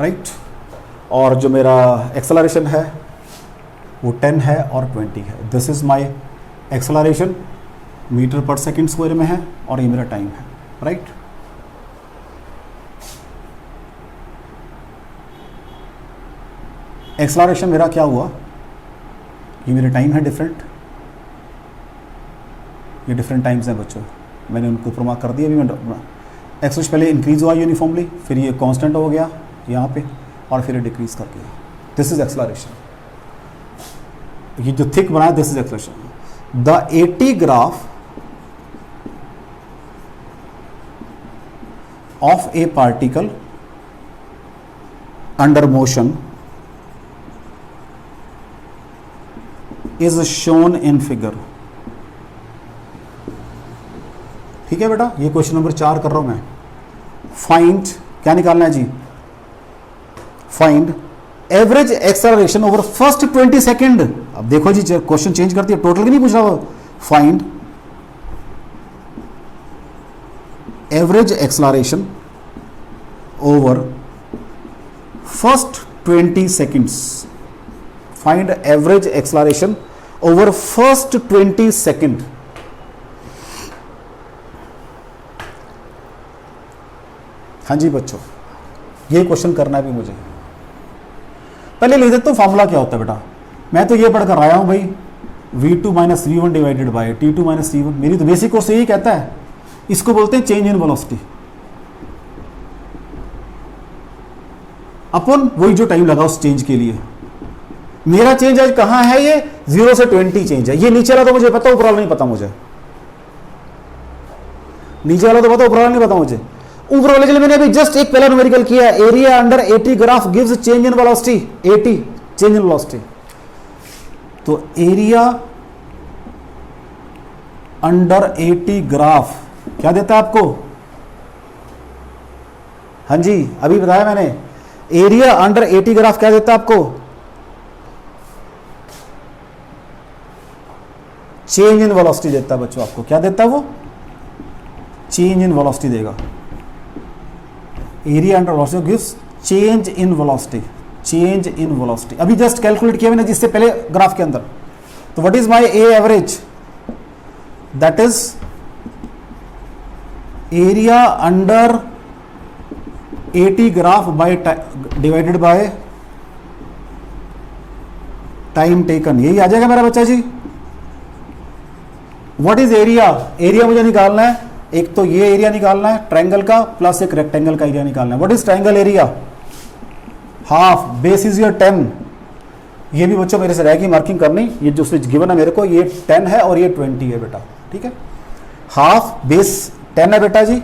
राइट, और जो मेरा एक्सेलरेशन है वो 10 है और 20 है। This is my acceleration, metre per second square में है, और ये मेरा टाइम है, राइट। एक्सेलरेशन मेरा क्या हुआ, ये मेरा टाइम है डिफरेंट, ये डिफरेंट टाइम्स हैं बच्चों, मैंने उनको ऊपर मार्क कर दिया। अभी मैं एक्सेलरेशन पहले इंक्रीज हुआ यूनिफॉर्मली, फिर ये कांस्टेंट हो गया यहाँ पे, और फिर ये डिक्रीज कर गया। दिस इज एक्सेलरेशन, ये जो थिक बनाया this is acceleration. The AT graph of a particle under motion is shown in figure, ठीक है बेटा, ये क्वेश्चन नंबर 4 कर रहा हूं मैं। फाइंड, क्या निकालना है जी, find average acceleration over first 20 second. अब देखो जी क्वेश्चन चेंज करती है, टोटल की नहीं पूछ रहा, find average acceleration over first 20 seconds. Find average acceleration over first 20 second. हाँ जी बच्चों, ये क्वेश्चन करना है भी मुझे। पहले लिख देता हूं फॉर्मूला क्या होता है बेटा, मैं तो ये पढ़कर आया हूं भाई, V2 minus V1 divided by T2 minus T1, मेरी तो बेसिक कोर्स यही कहता है, इसको बोलते हैं चेंज इन वेलोसिटी अपन वही जो टाइम लगा उस चेंज के लिए। मेरा चेंज आज कहां है, ये 0 से 20 चेंज है। ये नीचे वाला तो मुझे पता, ऊपर वाला नहीं पता मुझे, नीचे वाला तो पता, ऊपर वाला नहीं पता मुझे। ऊपर वाले के लिए मैंने अभी जस्ट एक पहला न्यूमेरिकल किया है, area under AT graph gives change in velocity, AT change in velocity. तो एरिया अंडर AT ग्राफ क्या देता है आपको, हाँ जी अभी बताया मैंने, एरिया अंडर 80 ग्राफ क्या देता है आपको? चेंज इन वेलोसिटी देता है बच्चों आपको। क्या देता है वो? चेंज इन वेलोसिटी देगा। Area under velocity gives change in velocity, change in velocity. अभी जस्ट कैलकुलेट किया मैंने जिससे पहले ग्राफ के अंदर। तो what is my a average? That is area under 80 graph by divided by time taken. यही आ जाएगा मेरा बच्चा जी। What is area? एरिया मुझे निकालना है, एक तो ये एरिया निकालना है ट्रायंगल का, प्लस एक रेक्टेंगल का एरिया निकालना है। What is triangle area? Half, base is your 10। ये भी बच्चों मेरे से रहेगी मार्किंग करनी, ये जो स्विच गिवन है मेरे को, ये 10 है और ये 20 है बेटा, ठीक है। हाफ बेस 10 है बेटा जी,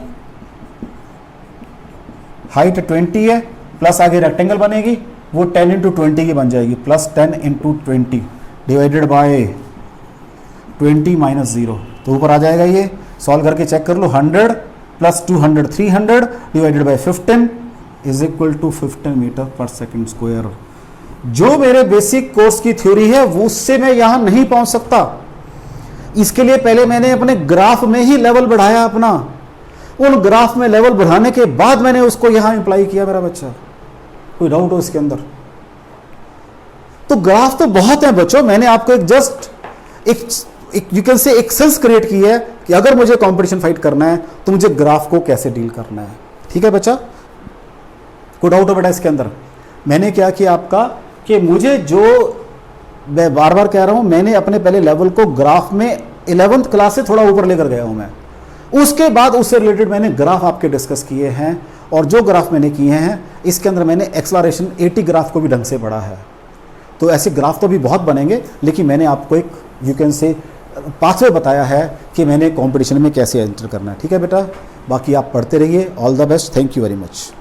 हाइट 20 है, प्लस आगे रेक्टेंगल बनेगी, वो 10 इंटू 20 की बन जाएगी, plus 10 into 20 divided by 20 minus 0। तो ऊपर आ जाएगा, ये सॉल्व करके चेक कर लो। 100 plus 200 300 divided by 15 is equal to 15 metre per second square. जो मेरे बेसिक कोर्स की थ्योरी है वो उससे मैं यहां नहीं पहुंच सकता। इसके लिए पहले मैंने अपने ग्राफ में ही लेवल बढ़ाया अपना, उन ग्राफ में लेवल बढ़ाने के बाद मैंने उसको यहां अप्लाई किया मेरा बच्चा। कोई डाउट हो इसके अंदर? तो ग्राफ तो बहुत है बच्चों, मैंने आपको एक जस्ट एक यू कैन से एक सेंस क्रिएट की है कि अगर मुझे कंपटीशन फाइट करना है तो मुझे ग्राफ को कैसे डील करना है। ठीक है बच्चा, कोई डाउट हो बेटा इसके अंदर? मैंने क्या किया आपका कि मुझे जो मैं बार बार कह रहा हूं, मैंने अपने पहले लेवल को ग्राफ में 11th क्लास से थोड़ा ऊपर लेकर गया हूं मैं। उसके बाद उससे रिलेटेड मैंने ग्राफ आपके डिस्कस किए हैं, और जो ग्राफ मैंने किए हैं इसके अंदर मैंने एक्सलरेशन 80 ग्राफ को भी ढंग से पढ़ा है। तो ऐसे ग्राफ तो भी बहुत बनेंगे, लेकिन मैंने आपको एक यू कैन से पाथवे बताया है कि मैंने कंपटीशन में कैसे एंटर करना है। ठीक है बेटा, बाकी आप पढ़ते रहिए। All the best, thank you very much.